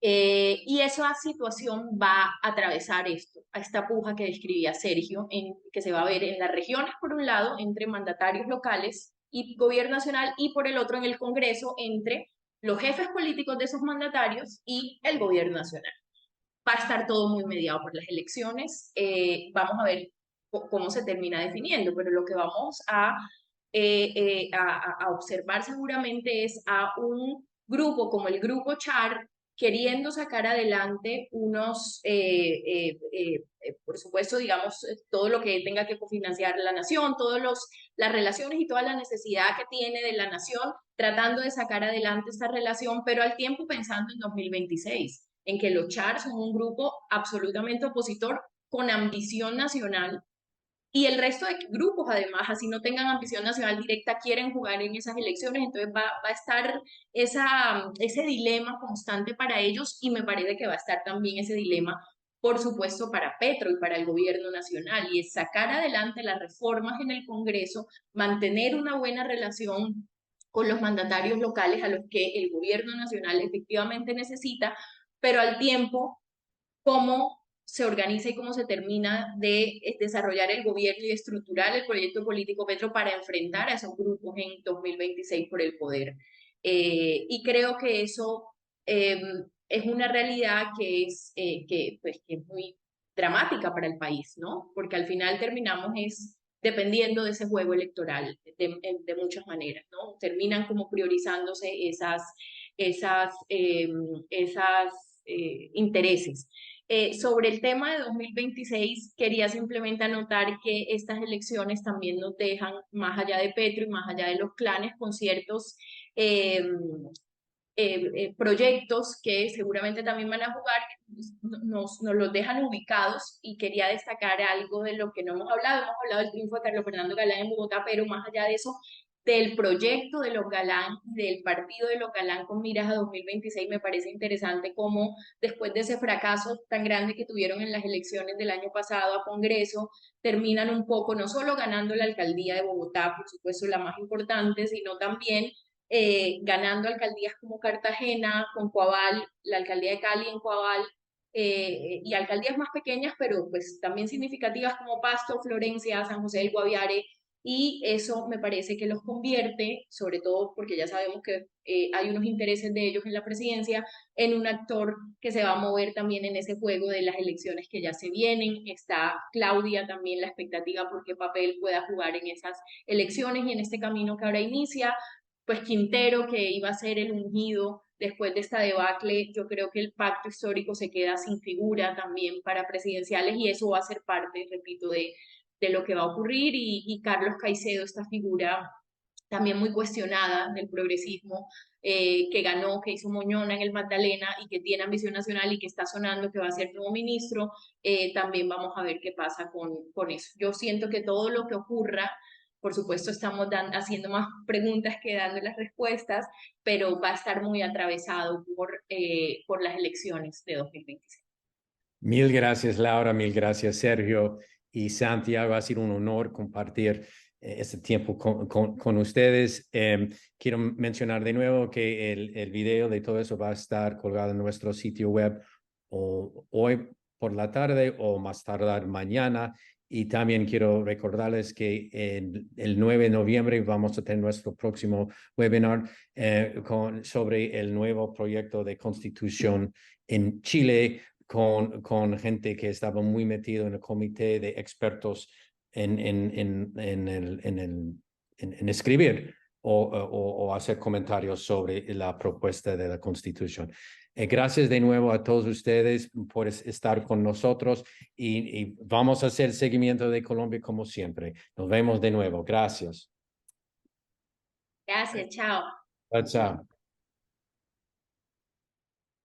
Y esa situación va a atravesar a esta puja que describía Sergio, que se va a ver en las regiones, por un lado, entre mandatarios locales y gobierno nacional, y por el otro, en el Congreso, entre los jefes políticos de esos mandatarios y el gobierno nacional. Va a estar todo muy mediado por las elecciones. Vamos a ver cómo se termina definiendo, pero lo que vamos a observar seguramente es a un grupo como el Grupo Char queriendo sacar adelante por supuesto, digamos, todo lo que tenga que cofinanciar la nación, las relaciones y toda la necesidad que tiene de la nación, tratando de sacar adelante esta relación, pero al tiempo pensando en 2026, en que los Char son un grupo absolutamente opositor con ambición nacional y el resto de grupos, además, así no tengan ambición nacional directa, quieren jugar en esas elecciones, entonces va a estar ese dilema constante para ellos y me parece que va a estar también ese dilema, por supuesto, para Petro y para el gobierno nacional, y es sacar adelante las reformas en el Congreso, mantener una buena relación con los mandatarios locales a los que el gobierno nacional efectivamente necesita, pero al tiempo cómo se organiza y cómo se termina de desarrollar el gobierno y de estructurar el proyecto político Petro para enfrentar a esos grupos en 2026 por el poder. Y creo que eso es una realidad pues, que es muy dramática para el país, ¿no? Porque al final terminamos dependiendo de ese juego electoral de muchas maneras, ¿no? Terminan como priorizándose esas intereses. Sobre el tema de 2026, quería simplemente anotar que estas elecciones también nos dejan, más allá de Petro y más allá de los clanes, con ciertos proyectos que seguramente también van a jugar, nos los dejan ubicados, y quería destacar algo de lo que no hemos hablado del triunfo de Carlos Fernando Galán en Bogotá, pero más allá de eso, del proyecto de los Galán, del partido de los Galán con miras a 2026, me parece interesante cómo después de ese fracaso tan grande que tuvieron en las elecciones del año pasado a Congreso, terminan un poco no solo ganando la alcaldía de Bogotá, por supuesto la más importante, sino también ganando alcaldías como Cartagena, con Coabal, la alcaldía de Cali en Coabal, y alcaldías más pequeñas, pero pues también significativas como Pasto, Florencia, San José del Guaviare, y eso me parece que los convierte, sobre todo porque ya sabemos que hay unos intereses de ellos en la presidencia, en un actor que se va a mover también en ese juego de las elecciones que ya se vienen. Está Claudia también la expectativa por qué papel pueda jugar en esas elecciones y en este camino que ahora inicia. Pues Quintero, que iba a ser el ungido después de esta debacle, yo creo que el pacto histórico se queda sin figura también para presidenciales, y eso va a ser parte, repito, de lo que va a ocurrir, y Carlos Caicedo, esta figura también muy cuestionada del progresismo, que ganó, que hizo Moñona en el Magdalena y que tiene ambición nacional y que está sonando que va a ser nuevo ministro, también vamos a ver qué pasa con eso. Yo siento que todo lo que ocurra, por supuesto estamos haciendo más preguntas que dando las respuestas, pero va a estar muy atravesado por las elecciones de 2026. Mil gracias, Laura, mil gracias, Sergio y Santiago. Ha sido un honor compartir este tiempo con ustedes. Quiero mencionar de nuevo que el video de todo eso va a estar colgado en nuestro sitio web hoy por la tarde o más tardar mañana. Y también quiero recordarles que el 9 de noviembre vamos a tener nuestro próximo webinar sobre el nuevo proyecto de constitución en Chile con gente que estaba muy metido en el comité de expertos en escribir o hacer comentarios sobre la propuesta de la Constitución. Gracias de nuevo a todos ustedes por estar con nosotros y vamos a hacer seguimiento de Colombia como siempre. Nos vemos de nuevo. Gracias. Gracias, chao. Chao.